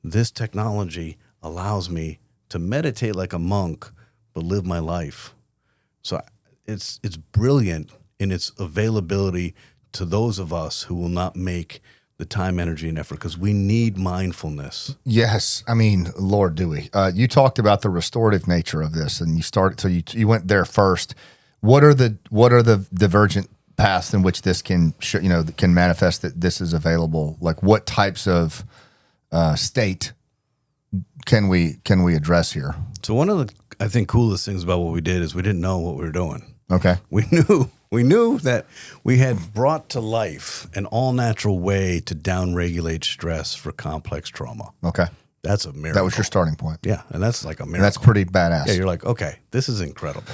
This technology allows me to meditate like a monk, but live my life. So it's brilliant in its availability to those of us who will not make the time, energy, and effort, because we need mindfulness. Yes. I mean, Lord, do we? You talked about the restorative nature of this, and you went there first. What are the divergent paths in which this can manifest, that this is available? Like, what types of state can we address here? So one of the, I think, coolest things about what we did is we didn't know what we were doing. Okay. We knew that we had brought to life an all-natural way to downregulate stress for complex trauma. Okay. That's a miracle. That was your starting point. Yeah, and that's like a miracle. And that's pretty badass. Yeah, you're like, okay, this is incredible.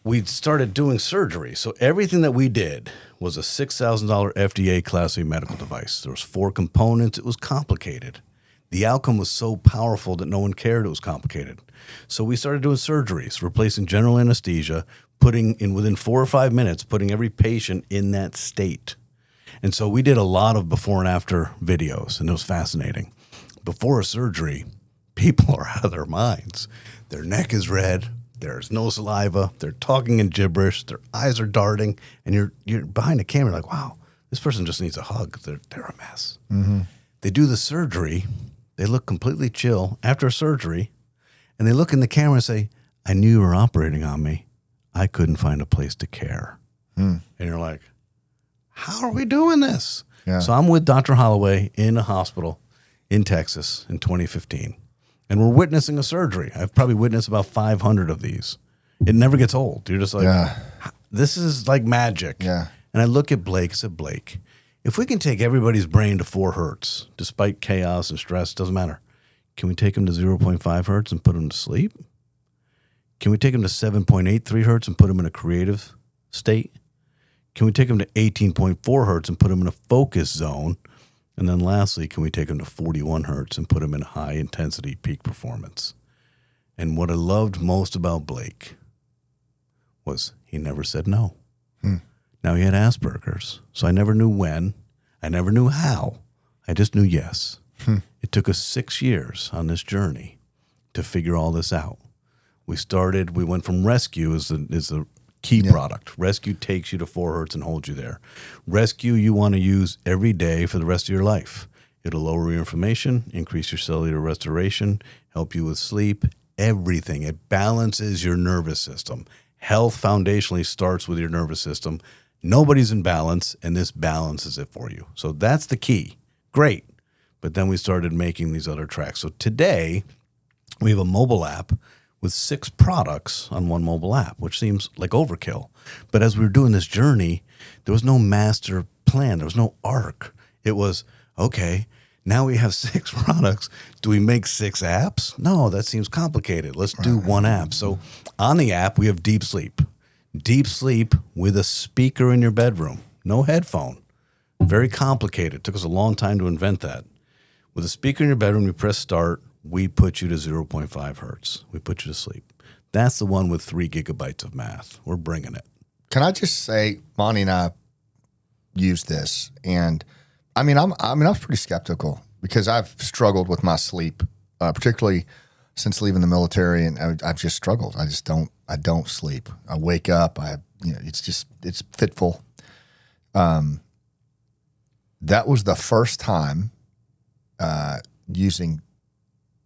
We started doing surgery. So everything that we did was a $6,000 FDA Class A medical device. There was 4 components. It was complicated. The outcome was so powerful that no one cared it was complicated. So we started doing surgeries, replacing general anesthesia, within 4 or 5 minutes, putting every patient in that state. And so we did a lot of before and after videos, and it was fascinating. Before a surgery, people are out of their minds. Their neck is red. There's no saliva. They're talking in gibberish. Their eyes are darting. And you're behind the camera like, wow, this person just needs a hug. They're a mess. Mm-hmm. They do the surgery. They look completely chill after surgery. And they look in the camera and say, I knew you were operating on me. I couldn't find a place to care. And you're like, how are we doing this? Yeah. So I'm with Dr. Holloway in a hospital in Texas in 2015. And we're witnessing a surgery. I've probably witnessed about 500 of these. It never gets old. You're just like, this is like magic. Yeah. And I look at Blake. I said, Blake, if we can take everybody's brain to 4 hertz, despite chaos and stress, doesn't matter. Can we take them to 0.5 hertz and put them to sleep? Can we take them to 7.83 hertz and put them in a creative state? Can we take them to 18.4 hertz and put them in a focus zone? And then lastly, can we take them to 41 hertz and put them in high intensity peak performance? And what I loved most about Blake was he never said no. Now, he had Asperger's, so I never knew when. I never knew how. I just knew yes. It took us 6 years on this journey to figure all this out. We went from Rescue is the key product. Rescue takes you to 4 hertz and holds you there. Rescue you want to use every day for the rest of your life. It'll lower your inflammation, increase your cellular restoration, help you with sleep, everything. It balances your nervous system. Health foundationally starts with your nervous system. Nobody's in balance, and this balances it for you. So that's the key. Great. But then we started making these other tracks. So today, we have a mobile app with 6 products on one mobile app, which seems like overkill. But as we were doing this journey, there was no master plan. There was no arc. It was, okay, now we have 6 products. Do we make 6 apps? No, that seems complicated. Let's do one app. So on the app, we have Deep Sleep. Deep Sleep with a speaker in your bedroom. No headphone. Very complicated. It took us a long time to invent that. With a speaker in your bedroom, you press start. We put you to 0.5 hertz. We put you to sleep. That's the one with 3 gigabytes of math. We're bringing it. Can I just say, Monty and I used this, and I was pretty skeptical because I've struggled with my sleep, particularly since leaving the military, and I've just struggled. I don't sleep. I wake up. It's fitful. That was the first time using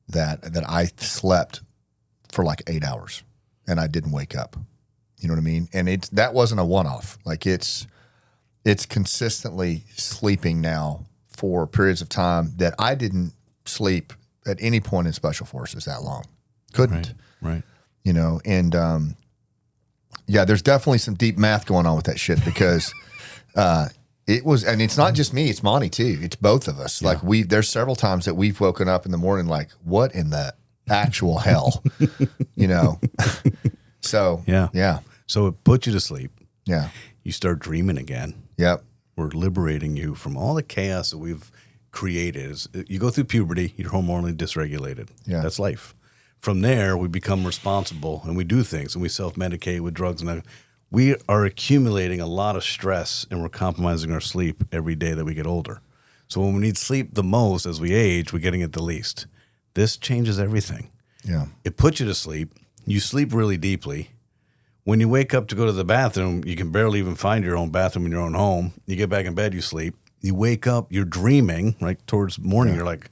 that I slept for like 8 hours and I didn't wake up. You know what I mean? And that wasn't a one-off. Like it's consistently sleeping now for periods of time that I didn't sleep at any point in Special Forces that long. Couldn't. Right. You know, and there's definitely some deep math going on with that shit because it was, and it's not just me, it's Monty too. It's both of us. Yeah. Like there's several times that we've woken up in the morning like, what in the actual hell? You know? So, yeah. So it puts you to sleep. Yeah. You start dreaming again. Yep. We're liberating you from all the chaos that we've created. You go through puberty, you're hormonally dysregulated. Yeah. That's life. From there, we become responsible and we do things and we self-medicate with drugs. And we are accumulating a lot of stress and we're compromising our sleep every day that we get older. So when we need sleep the most as we age, we're getting it the least. This changes everything. Yeah. It puts you to sleep. You sleep really deeply. When you wake up to go to the bathroom, you can barely even find your own bathroom in your own home. You get back in bed, you sleep. You wake up, you're dreaming, right? Towards morning, You're like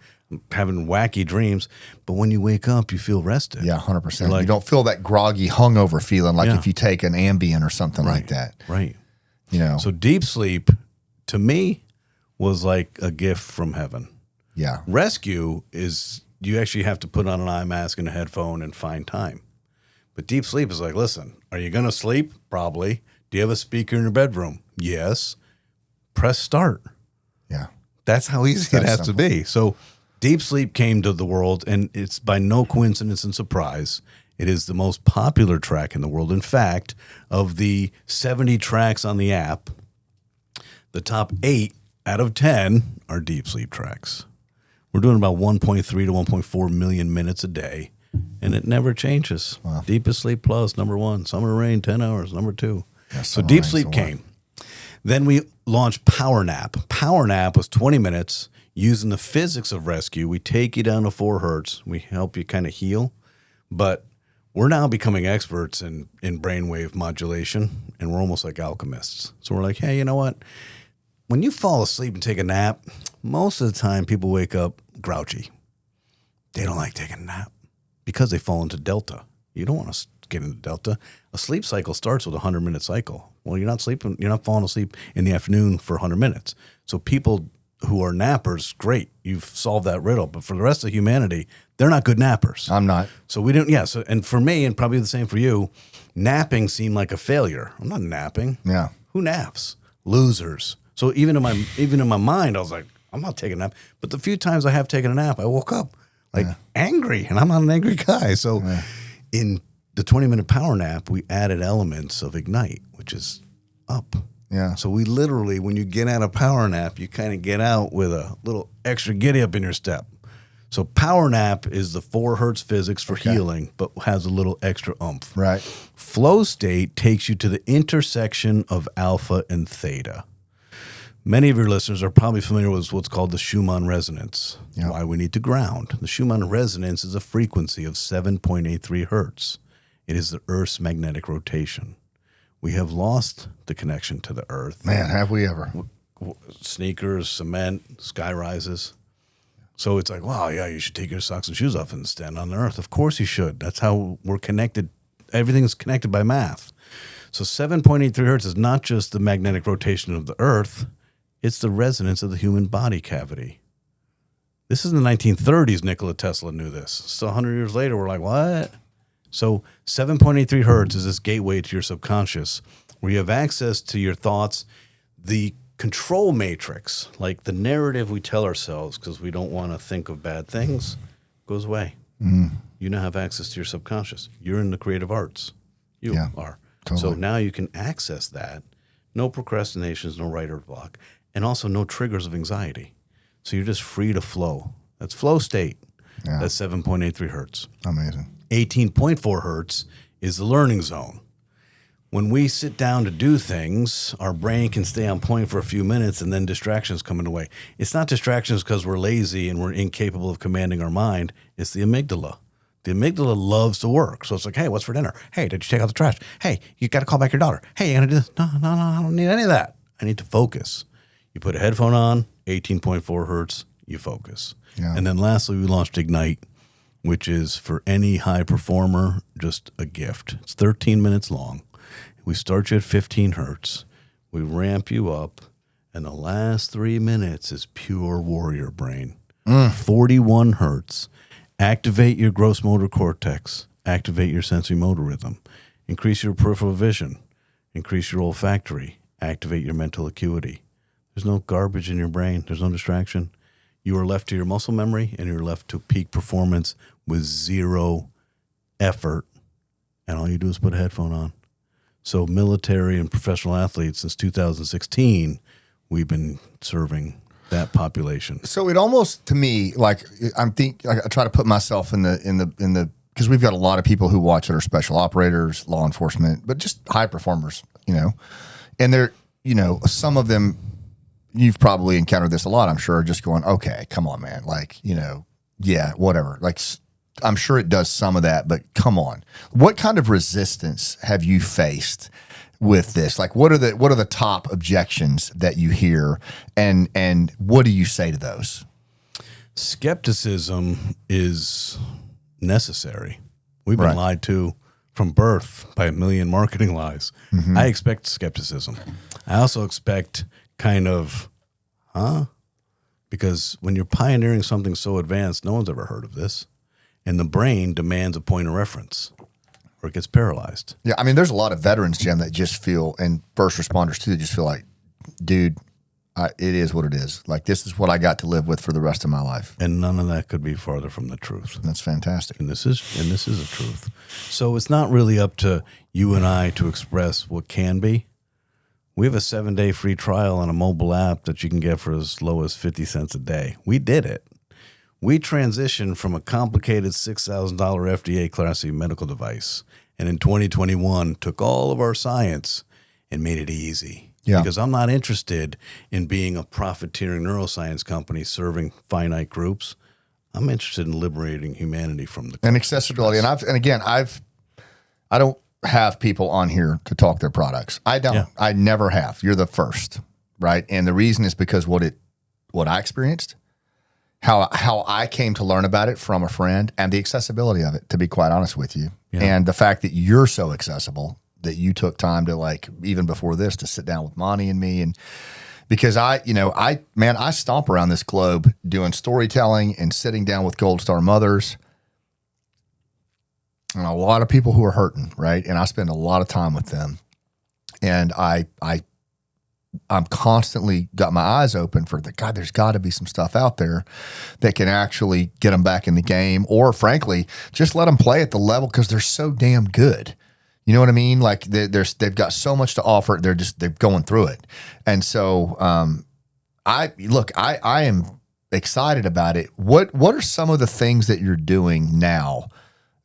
having wacky dreams. But when you wake up, you feel rested. Yeah, 100%. Like, you don't feel that groggy hungover feeling like if you take an Ambien or something like that. Right. You know. So deep sleep, to me, was like a gift from heaven. Yeah. Rescue is you actually have to put on an eye mask and a headphone and find time. But deep sleep is like, listen, are you going to sleep? Probably. Do you have a speaker in your bedroom? Yes. Press start. Yeah. That's how easy it has to be. So deep sleep came to the world, and it's by no coincidence and surprise. It is the most popular track in the world. In fact, of the 70 tracks on the app, the top 8 out of 10 are deep sleep tracks. We're doing about 1.3 to 1.4 million minutes a day, and it never changes. Wow. Deepest Sleep Plus, number 1. Summer Rain, 10 hours, number 2. Yeah, so deep sleep came. Then we launched Power Nap. Power Nap was 20 minutes using the physics of Rescue. We take you down to 4 hertz. We help you kind of heal. But we're now becoming experts in brainwave modulation, and we're almost like alchemists. So we're like, hey, you know what? When you fall asleep and take a nap, most of the time people wake up grouchy. They don't like taking a nap because they fall into delta. You don't want to get into delta. A sleep cycle starts with a 100-minute cycle. Well, you're not sleeping. You're not falling asleep in the afternoon for 100 minutes. So people who are nappers, great. You've solved that riddle. But for the rest of humanity, they're not good nappers. I'm not. So we didn't. Yeah. So, and for me, and probably the same for you, napping seemed like a failure. I'm not napping. Yeah. Who naps? Losers. So even in my mind, I was like, I'm not taking a nap. But the few times I have taken a nap, I woke up like angry, and I'm not an angry guy. So in the 20-minute power nap, we added elements of Ignite, which is up. Yeah. So we literally, when you get out of power nap, you kind of get out with a little extra giddy up in your step. So power nap is the 4 hertz physics for healing, but has a little extra oomph. Right. Flow state takes you to the intersection of alpha and theta. Many of your listeners are probably familiar with what's called the Schumann resonance. Yeah. Why we need to ground. The Schumann resonance is a frequency of 7.83 hertz. It is the Earth's magnetic rotation. We have lost the connection to the Earth. Man, have we ever? Sneakers, cement, sky rises. So it's like, wow, yeah, you should take your socks and shoes off and stand on the Earth. Of course you should. That's how we're connected. Everything is connected by math. So 7.83 hertz is not just the magnetic rotation of the Earth. It's the resonance of the human body cavity. This is in the 1930s, Nikola Tesla knew this. So 100 years later, we're like, what? So 7.83 hertz is this gateway to your subconscious where you have access to your thoughts. The control matrix, like the narrative we tell ourselves because we don't want to think of bad things, goes away. You now have access to your subconscious. You're in the creative arts. You are. Totally. So now you can access that. No procrastinations, no writer's block, and also no triggers of anxiety. So you're just free to flow. That's flow state. Yeah. That's 7.83 hertz. Amazing. 18.4 hertz is the learning zone. When we sit down to do things, our brain can stay on point for a few minutes and then distractions come in the way. It's not distractions because we're lazy and we're incapable of commanding our mind. It's the amygdala. The amygdala loves to work. So it's like, hey, what's for dinner? Hey, did you take out the trash? Hey, you got to call back your daughter. Hey, you got to do this. No, I don't need any of that. I need to focus. You put a headphone on, 18.4 hertz, you focus. Yeah. And then lastly, we launched Ignite, which is for any high performer, just a gift. It's 13 minutes long. We start you at 15 hertz. We ramp you up. And the last 3 minutes is pure warrior brain. 41 hertz. Activate your gross motor cortex. Activate your sensory motor rhythm. Increase your peripheral vision. Increase your olfactory. Activate your mental acuity. There's no garbage in your brain. There's no distraction. You are left to your muscle memory and you're left to peak performance with zero effort. And all you do is put a headphone on. So military and professional athletes since 2016, we've been serving that population. So it almost, to me, like I try to put myself in the because we've got a lot of people who watch that are special operators, law enforcement, but just high performers, and they're, some of them, you've probably encountered this a lot, I'm sure, just going, okay, come on, man. Like, yeah, whatever. Like, I'm sure it does some of that, but come on. What kind of resistance have you faced with this? Like, what are the top objections that you hear, and what do you say to those? Skepticism is necessary. We've been lied to from birth by a million marketing lies. I expect skepticism. I also expect kind of, because when you're pioneering something so advanced, no one's ever heard of this. And the brain demands a point of reference or it gets paralyzed. Yeah, I mean, there's a lot of veterans, Jim, that just feel, and first responders too, that just feel like, dude, it is what it is. Like, this is what I got to live with for the rest of my life. And none of that could be farther from the truth. That's fantastic. And this is the truth. So it's not really up to you and I to express what can be. We have a 7-day free trial on a mobile app that you can get for as low as 50 cents a day. We did it. We transitioned from a complicated $6,000 FDA Class C medical device, and in 2021 took all of our science and made it easy. Yeah. Because I'm not interested in being a profiteering neuroscience company serving finite groups. I'm interested in liberating humanity from the and accessibility. I don't have people on here to talk their products. I don't. Yeah. I never have. You're the first, right? And the reason is because what I experienced. How I came to learn about it from a friend and the accessibility of it, to be quite honest with you. Yeah. And the fact that you're so accessible that you took time to, like, even before this, to sit down with Monty and me. And because I stomp around this globe doing storytelling and sitting down with Gold Star mothers and a lot of people who are hurting, right? And I spend a lot of time with them. And I'm constantly got my eyes open for God, there's got to be some stuff out there that can actually get them back in the game, or frankly, just let them play at the level because they're so damn good. You know what I mean? Like they've got so much to offer. They're going through it. And so I am excited about it. What are some of the things that you're doing now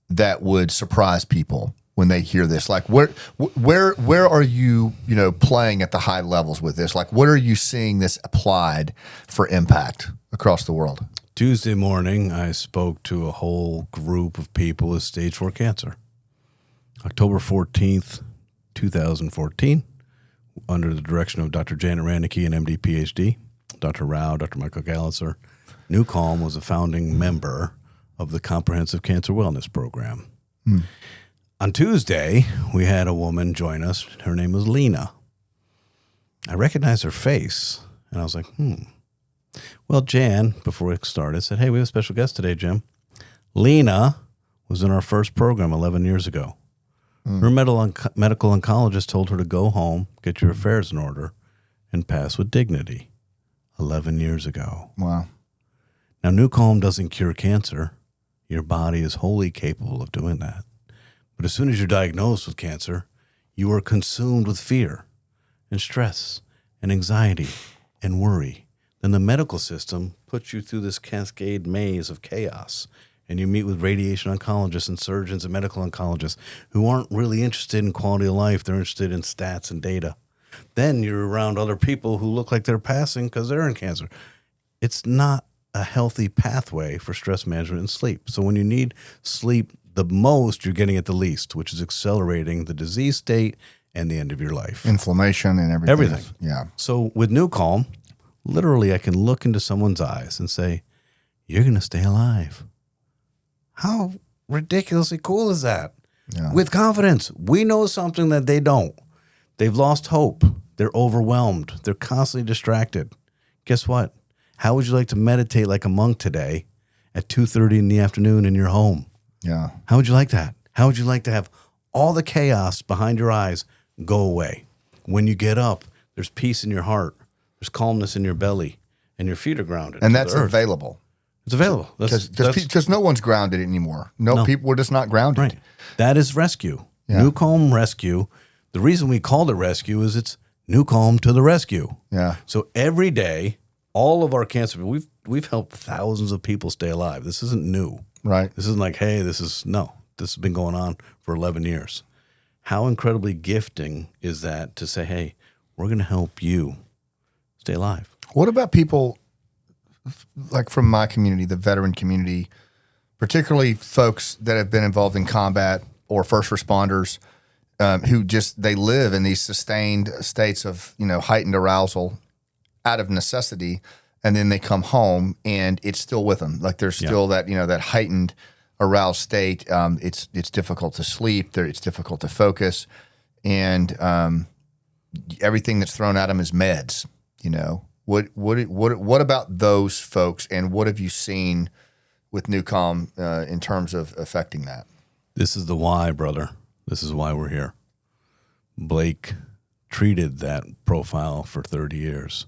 that would surprise people when they hear this? Like where are you, playing at the high levels with this? Like what are you seeing this applied for impact across the world? Tuesday morning, I spoke to a whole group of people with stage 4 cancer. October 14th, 2014, under the direction of Dr. Janet Ranicky, an MD, PhD, Dr. Rao, Dr. Michael Gallitzer, NuCalm was a founding member of the Comprehensive Cancer Wellness Program. On Tuesday, we had a woman join us. Her name was Lena. I recognized her face, and I was like, Well, Jan, before we started, said, hey, we have a special guest today, Jim. Lena was in our first program 11 years ago. Her medical oncologist told her to go home, get your affairs in order, and pass with dignity 11 years ago. Wow. Now, NuCalm doesn't cure cancer. Your body is wholly capable of doing that. But as soon as you're diagnosed with cancer, you are consumed with fear and stress and anxiety and worry. Then the medical system puts you through this cascade maze of chaos. And you meet with radiation oncologists and surgeons and medical oncologists who aren't really interested in quality of life. They're interested in stats and data. Then you're around other people who look like they're passing because they're in cancer. It's not a healthy pathway for stress management and sleep. So when you need sleep the most, you're getting it the least, which is accelerating the disease state and the end of your life. Inflammation and everything. Everything. Yeah. So with NuCalm, literally I can look into someone's eyes and say, you're going to stay alive. How ridiculously cool is that? Yeah. With confidence. We know something that they don't. They've lost hope. They're overwhelmed. They're constantly distracted. Guess what? How would you like to meditate like a monk today at 2:30 in the afternoon in your home? Yeah. How would you like that? How would you like to have all the chaos behind your eyes go away? When you get up, there's peace in your heart. There's calmness in your belly, and your feet are grounded. And that's available. It's available. Because no one's grounded anymore. No, people were just not grounded. Right. That is rescue. Yeah. NuCalm Rescue. The reason we called it rescue is it's NuCalm to the rescue. Yeah. So every day, all of our cancer, we've helped thousands of people stay alive. This isn't new. Right. This isn't like, hey, this has been going on for 11 years. How incredibly gifting is that to say, hey, we're going to help you stay alive. What about people like from my community, the veteran community, particularly folks that have been involved in combat or first responders who they live in these sustained states of, heightened arousal out of necessity, and then they come home and it's still with them. Like there's still that, that heightened aroused state. It's difficult to sleep. It's difficult to focus, and everything that's thrown at them is meds. What about those folks, and what have you seen with NuCalm in terms of affecting that? This is the why, brother. This is why we're here. Blake treated that profile for 30 years,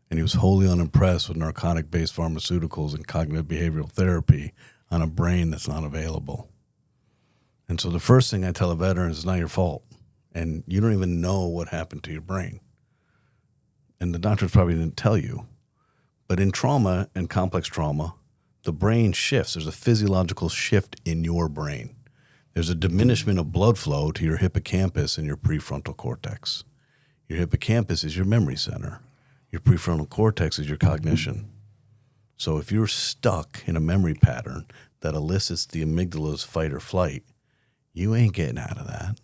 and he was wholly unimpressed with narcotic-based pharmaceuticals and cognitive behavioral therapy on a brain that's not available. And so the first thing I tell a veteran is it's not your fault, and you don't even know what happened to your brain. And the doctors probably didn't tell you. But in trauma and complex trauma, the brain shifts. There's a physiological shift in your brain. There's a diminishment of blood flow to your hippocampus and your prefrontal cortex. Your hippocampus is your memory center. Your prefrontal cortex is your cognition. So if you're stuck in a memory pattern that elicits the amygdala's fight or flight, you ain't getting out of that.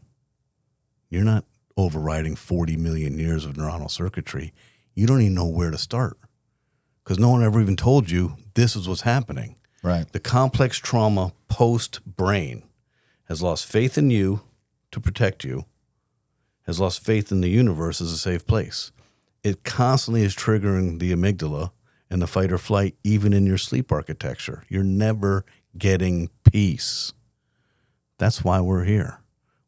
You're not overriding 40 million years of neuronal circuitry. You don't even know where to start because no one ever even told you this is what's happening. Right. The complex trauma post-brain has lost faith in you to protect you, has lost faith in the universe as a safe place. It constantly is triggering the amygdala and the fight or flight, even in your sleep architecture. You're never getting peace. That's why we're here.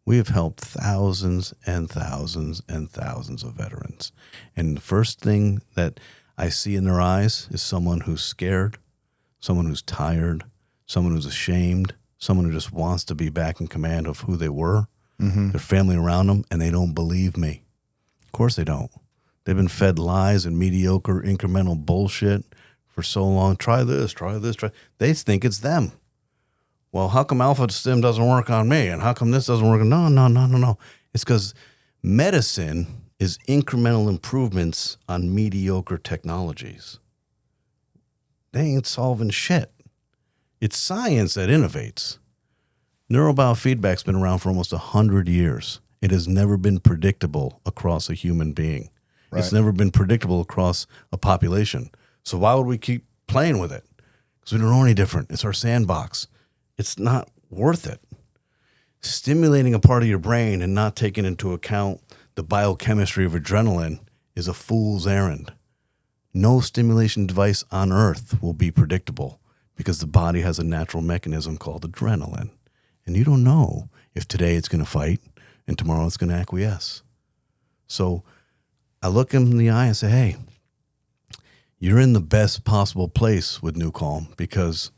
We have helped thousands and thousands and thousands of veterans. And the first thing that I see in their eyes is someone who's scared, someone who's tired, someone who's ashamed, someone who just wants to be back in command of who they were, their family around them, and they don't believe me. Of course they don't. They've been fed lies and mediocre incremental bullshit for so long. Try this, try this, try. They think it's them. Well, how come Alpha Stim doesn't work on me? And how come this doesn't work? No. It's because medicine is incremental improvements on mediocre technologies. They ain't solving shit. It's science that innovates. Neurobiofeedback's been around for almost 100 years. It has never been predictable across a human being. Right. It's never been predictable across a population. So why would we keep playing with it? Because we don't know any different. It's our sandbox. It's not worth it. Stimulating a part of your brain and not taking into account the biochemistry of adrenaline is a fool's errand. No stimulation device on earth will be predictable because the body has a natural mechanism called adrenaline. And you don't know if today it's going to fight and tomorrow it's going to acquiesce. So I look him in the eye and say, hey, you're in the best possible place with NuCalm because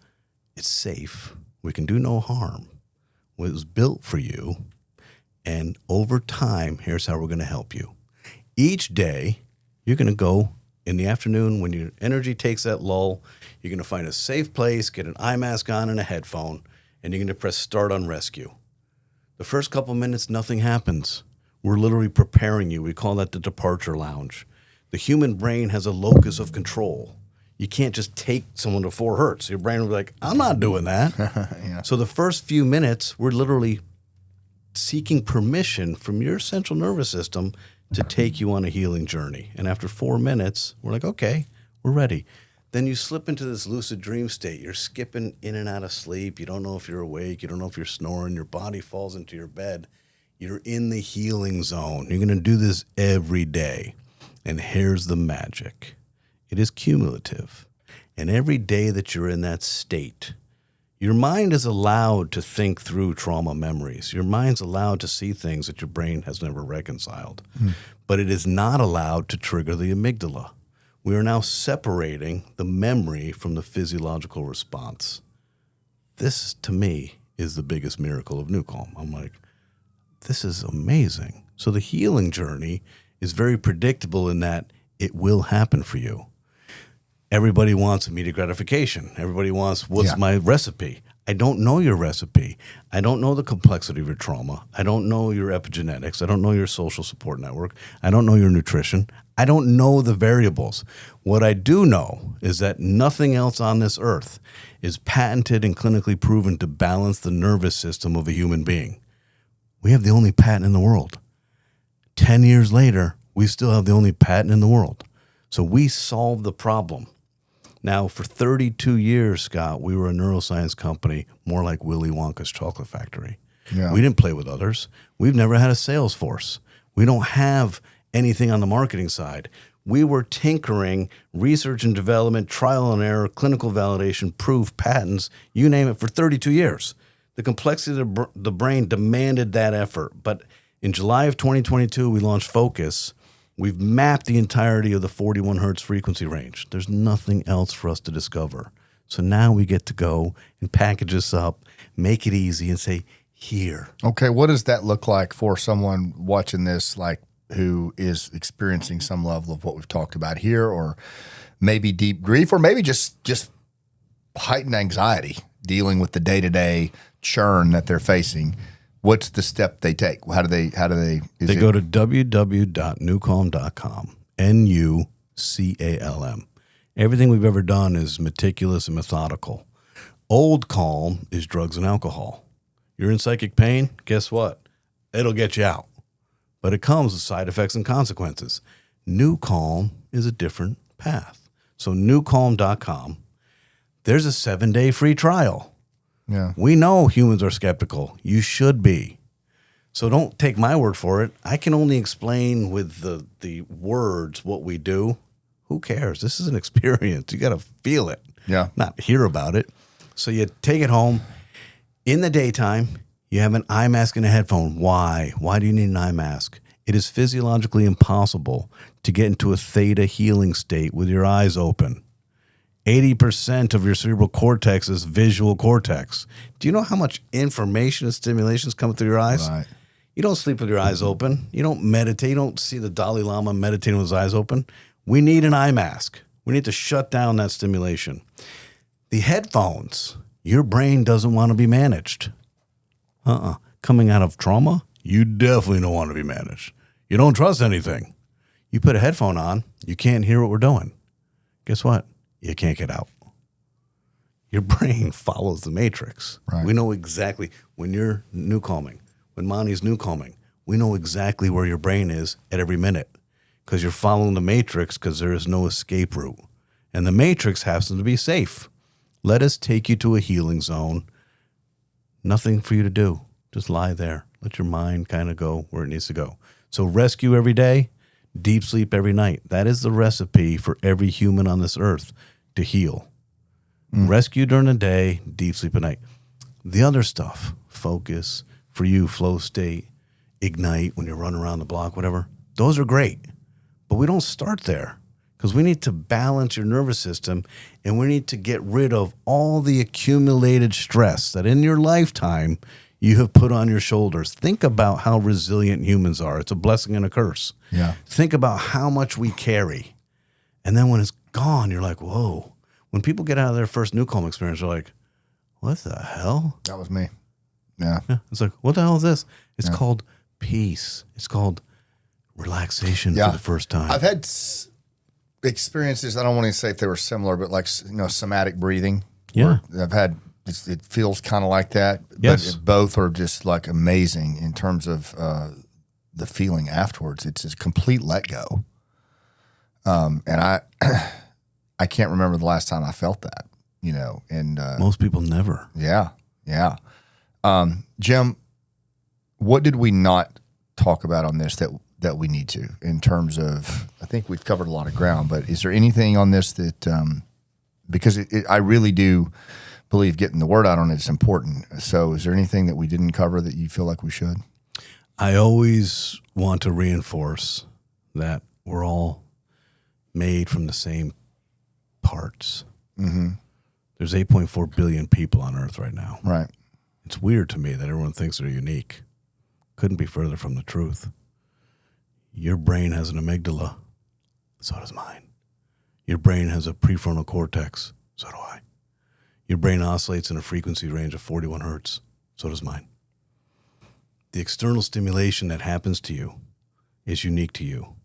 it's safe. We can do no harm. It was built for you. And over time, here's how we're going to help you. Each day, you're going to go in the afternoon when your energy takes that lull. You're going to find a safe place, get an eye mask on and a headphone, and you're going to press start on rescue. The first couple minutes, nothing happens. We're literally preparing you. We call that the departure lounge. The human brain has a locus of control. You can't just take someone to 4 hertz. Your brain will be like, I'm not doing that. Yeah. So the first few minutes, we're literally seeking permission from your central nervous system to take you on a healing journey. And after 4 minutes, we're like, okay, we're ready. Then you slip into this lucid dream state. You're skipping in and out of sleep. You don't know if you're awake. You don't know if you're snoring. Your body falls into your bed. You're in the healing zone. You're going to do this every day. And here's the magic. It is cumulative. And every day that you're in that state, your mind is allowed to think through trauma memories. Your mind's allowed to see things that your brain has never reconciled. But it is not allowed to trigger the amygdala. We are now separating the memory from the physiological response. This, to me, is the biggest miracle of NuCalm. I'm like, this is amazing. So the healing journey is very predictable in that it will happen for you. Everybody wants immediate gratification. Everybody wants, what's my recipe? I don't know your recipe. I don't know the complexity of your trauma. I don't know your epigenetics. I don't know your social support network. I don't know your nutrition. I don't know the variables. What I do know is that nothing else on this earth is patented and clinically proven to balance the nervous system of a human being. We have the only patent in the world. 10 years later, we still have the only patent in the world. So we solved the problem. Now, for 32 years, Scott, we were a neuroscience company, more like Willy Wonka's chocolate factory. Yeah. We didn't play with others. We've never had a sales force. We don't have anything on the marketing side. We were tinkering, research and development, trial and error, clinical validation, proof, patents, you name it, for 32 years. The complexity of the brain demanded that effort. But in July of 2022, we launched Focus. We've mapped the entirety of the 41 hertz frequency range. There's nothing else for us to discover. So now we get to go and package this up, make it easy, and say, here. Okay, what does that look like for someone watching this, like who is experiencing some level of what we've talked about here, or maybe deep grief, or maybe just heightened anxiety, dealing with the day-to-day churn that they're facing? What's the step they take? How do they They go to www.nucalm.com, NuCalm. Everything we've ever done is meticulous and methodical. Old Calm is drugs and alcohol. You're in psychic pain, guess what? It'll get you out. But it comes with side effects and consequences. NuCalm is a different path. So NuCalm.com, there's a 7-day free trial. Yeah. We know humans are skeptical. You should be. So don't take my word for it. I can only explain with the words what we do. Who cares? This is an experience. You got to feel it. Yeah. Not hear about it. So you take it home. In the daytime, You have an eye mask and a headphone. Why? Why do you need an eye mask? It is physiologically impossible to get into a theta healing state with your eyes open. 80% of your cerebral cortex is visual cortex. Do you know how much information and stimulation is coming through your eyes? Right. You don't sleep with your eyes open. You don't meditate. You don't see the Dalai Lama meditating with his eyes open. We need an eye mask. We need to shut down that stimulation. The headphones, your brain doesn't want to be managed. Coming out of trauma, you definitely don't want to be managed. You don't trust anything. You put a headphone on, you can't hear what we're doing. Guess what? You can't get out. Your brain follows the matrix. Right. We know exactly when you're NuCalming, when Monty's NuCalming, we know exactly where your brain is at every minute because you're following the matrix because there is no escape route. And the matrix happens to be safe. Let us take you to a healing zone. Nothing for you to do. Just lie there. Let your mind kind of go where it needs to go. So rescue every day, deep sleep every night. That is the recipe for every human on this earth to heal. Rescue during the day, deep sleep at night. The other stuff, focus, for you, flow state, ignite when you're running around the block, whatever, those are great. But we don't start there because we need to balance your nervous system and we need to get rid of all the accumulated stress that in your lifetime you have put on your shoulders. Think about how resilient humans are. It's a blessing and a curse. Yeah. Think about how much we carry. And then when it's gone, you're like, whoa. When people get out of their first NuCalm experience, they're like, what the hell? That was me. Yeah. It's like, what the hell is this? It's called peace. It's called relaxation for the first time. I've had experiences, I don't want to say if they were similar, but like, somatic breathing. Yeah. I've had, it feels kind of like that. Yes. But both are just like amazing in terms of the feeling afterwards. It's a complete let go. And I can't remember the last time I felt that, and most people never. Yeah. Yeah. Jim, what did we not talk about on this that we need to, in terms of, I think we've covered a lot of ground, but is there anything on this that, because I really do believe getting the word out on it is important. So is there anything that we didn't cover that you feel like we should? I always want to reinforce that we're all made from the same parts. Mm-hmm. There's 8.4 billion people on Earth right now. Right. It's weird to me that everyone thinks they're unique. Couldn't be further from the truth. Your brain has an amygdala. So does mine. Your brain has a prefrontal cortex. So do I. Your brain oscillates in a frequency range of 41 hertz. So does mine. The external stimulation that happens to you is unique to you.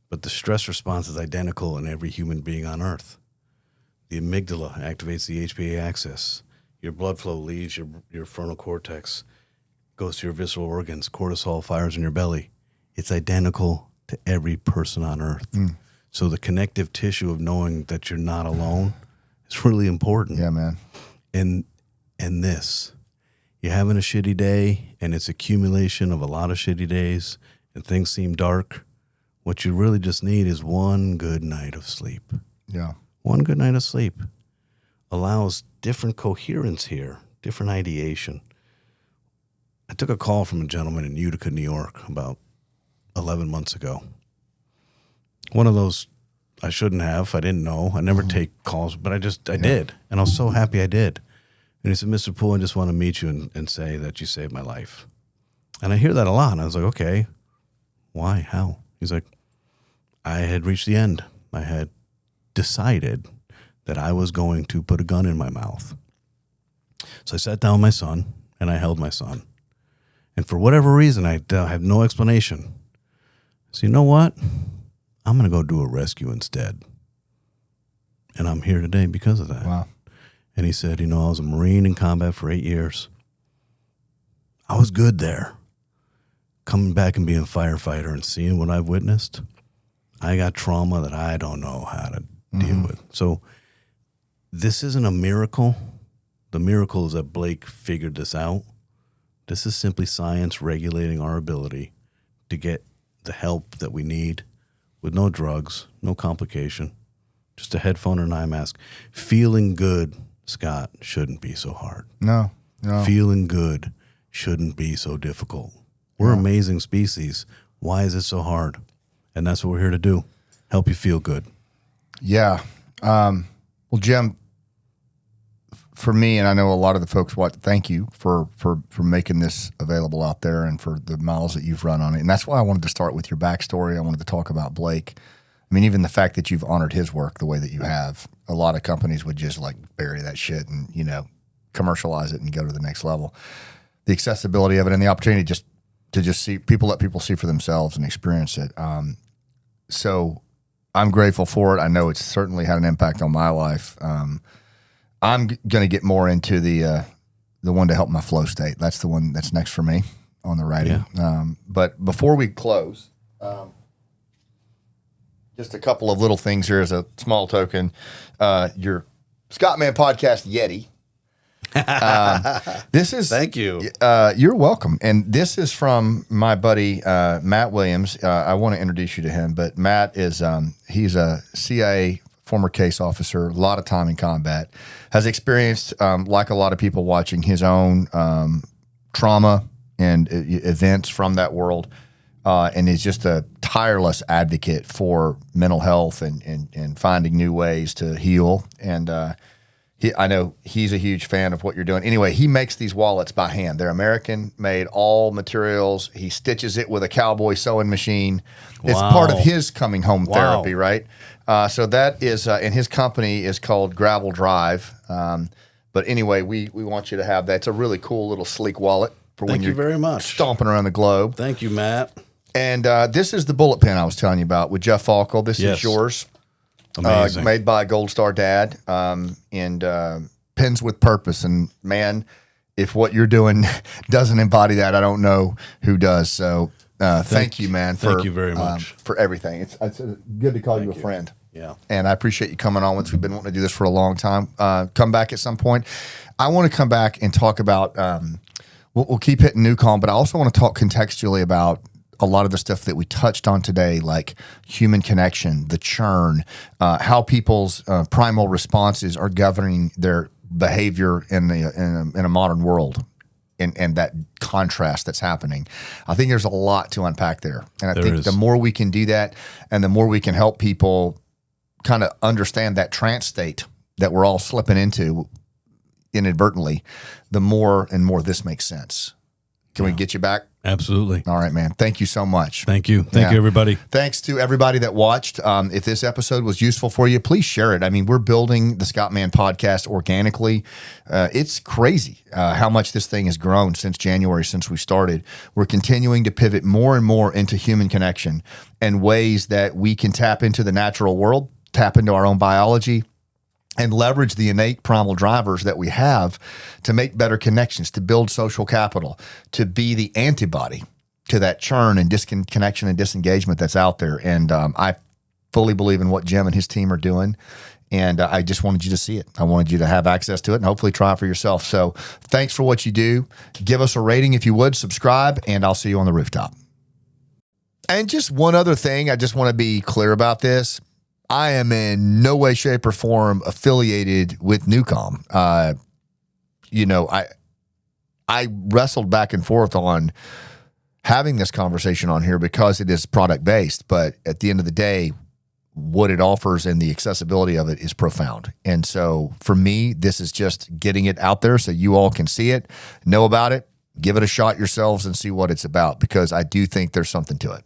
But the stress response is identical in every human being on Earth. The amygdala activates the HPA axis. Your blood flow leaves your frontal cortex, goes to your visceral organs. Cortisol fires in your belly. It's identical to every person on Earth. So the connective tissue of knowing that you're not alone is really important. Yeah, man. And this, you're having a shitty day and it's accumulation of a lot of shitty days and things seem dark. What you really just need is one good night of sleep. Yeah. One good night of sleep allows different coherence here, different ideation. I took a call from a gentleman in Utica, New York about 11 months ago. One of those I shouldn't have. I didn't know. I never take calls, but I did. And I was so happy I did. And he said, Mr. Poole, I just want to meet you and say that you saved my life. And I hear that a lot. And I was like, okay, why? How? He's like, I had reached the end. I had decided that I was going to put a gun in my mouth. So I sat down with my son and I held my son. And for whatever reason, I have no explanation. So you know what? I'm going to go do a rescue instead. And I'm here today because of that. Wow. And he said, I was a Marine in combat for 8 years. I was good there. Coming back and being a firefighter and seeing what I've witnessed, I got trauma that I don't know how to deal with. So this isn't a miracle. The miracle is that Blake figured this out. This is simply science regulating our ability to get the help that we need with no drugs, no complication, just a headphone or an eye mask. Feeling good, Scott, shouldn't be so hard. No. Feeling good shouldn't be so difficult. We're amazing species. Why is it so hard? And that's what we're here to do. Help you feel good. Yeah. Well, Jim, for me, and I know a lot of the folks watch, thank you for making this available out there and for the miles that you've run on it. And that's why I wanted to start with your backstory. I wanted to talk about Blake. I mean, even the fact that you've honored his work the way that you have, a lot of companies would just like bury that shit and, commercialize it and go to the next level. The accessibility of it and the opportunity to just see people, let people see for themselves and experience it. So I'm grateful for it. I know it's certainly had an impact on my life. I'm going to get more into the one to help my flow state. That's the one that's next for me on the writing. Yeah. But before we close, just a couple of little things here as a small token. Your Scott Mann Podcast Yeti. This is thank you. You're welcome. And this is from my buddy Matt Williams. I want to introduce you to him, but Matt is he's a CIA former case officer, a lot of time in combat, has experienced like a lot of people watching his own trauma and events from that world, and is just a tireless advocate for mental health and finding new ways to heal. And I know he's a huge fan of what you're doing. Anyway, he makes these wallets by hand. They're American-made, all materials. He stitches it with a cowboy sewing machine. Wow. It's part of his coming home therapy, right? So that is, and his company is called Gravel Drive. But anyway, we want you to have that. It's a really cool little sleek wallet for when you're very much stomping around the globe. Thank you, Matt. And this is the bullet pen I was telling you about with Jeff Falco. This is yours. Amazing. Made by Gold Star Dad, and pens with purpose. And man, if what you're doing doesn't embody that, I don't know who does. So thank you, man. Thank you very much for everything. It's good to call you a friend. Yeah, and I appreciate you coming on. Once we've been wanting to do this for a long time. Come back at some point. I want to come back and talk about. We'll keep hitting NuCalm, but I also want to talk contextually about a lot of the stuff that we touched on today, like human connection, the churn, how people's primal responses are governing their behavior in a modern world, and that contrast that's happening. I think there's a lot to unpack there. And I think the more we can do that and the more we can help people kind of understand that trance state that we're all slipping into inadvertently, the more and more this makes sense. Can we get you back? Absolutely. All right, man. Thank you so much. Thank you. Thank you, everybody. Thanks to everybody that watched. If this episode was useful for you, please share it. I mean, we're building the Scott Mann Podcast organically. It's crazy how much this thing has grown since January, since we started. We're continuing to pivot more and more into human connection and ways that we can tap into the natural world, tap into our own biology, and leverage the innate primal drivers that we have to make better connections, to build social capital, to be the antibody to that churn and disconnection and disengagement that's out there. And I fully believe in what Jim and his team are doing. And I just wanted you to see it. I wanted you to have access to it and hopefully try it for yourself. So thanks for what you do. Give us a rating if you would, subscribe, and I'll see you on the rooftop. And just one other thing, I just want to be clear about this. I am in no way, shape, or form affiliated with NuCalm. I wrestled back and forth on having this conversation on here because it is product-based, but at the end of the day, what it offers and the accessibility of it is profound. And so for me, this is just getting it out there so you all can see it, know about it, give it a shot yourselves and see what it's about, because I do think there's something to it.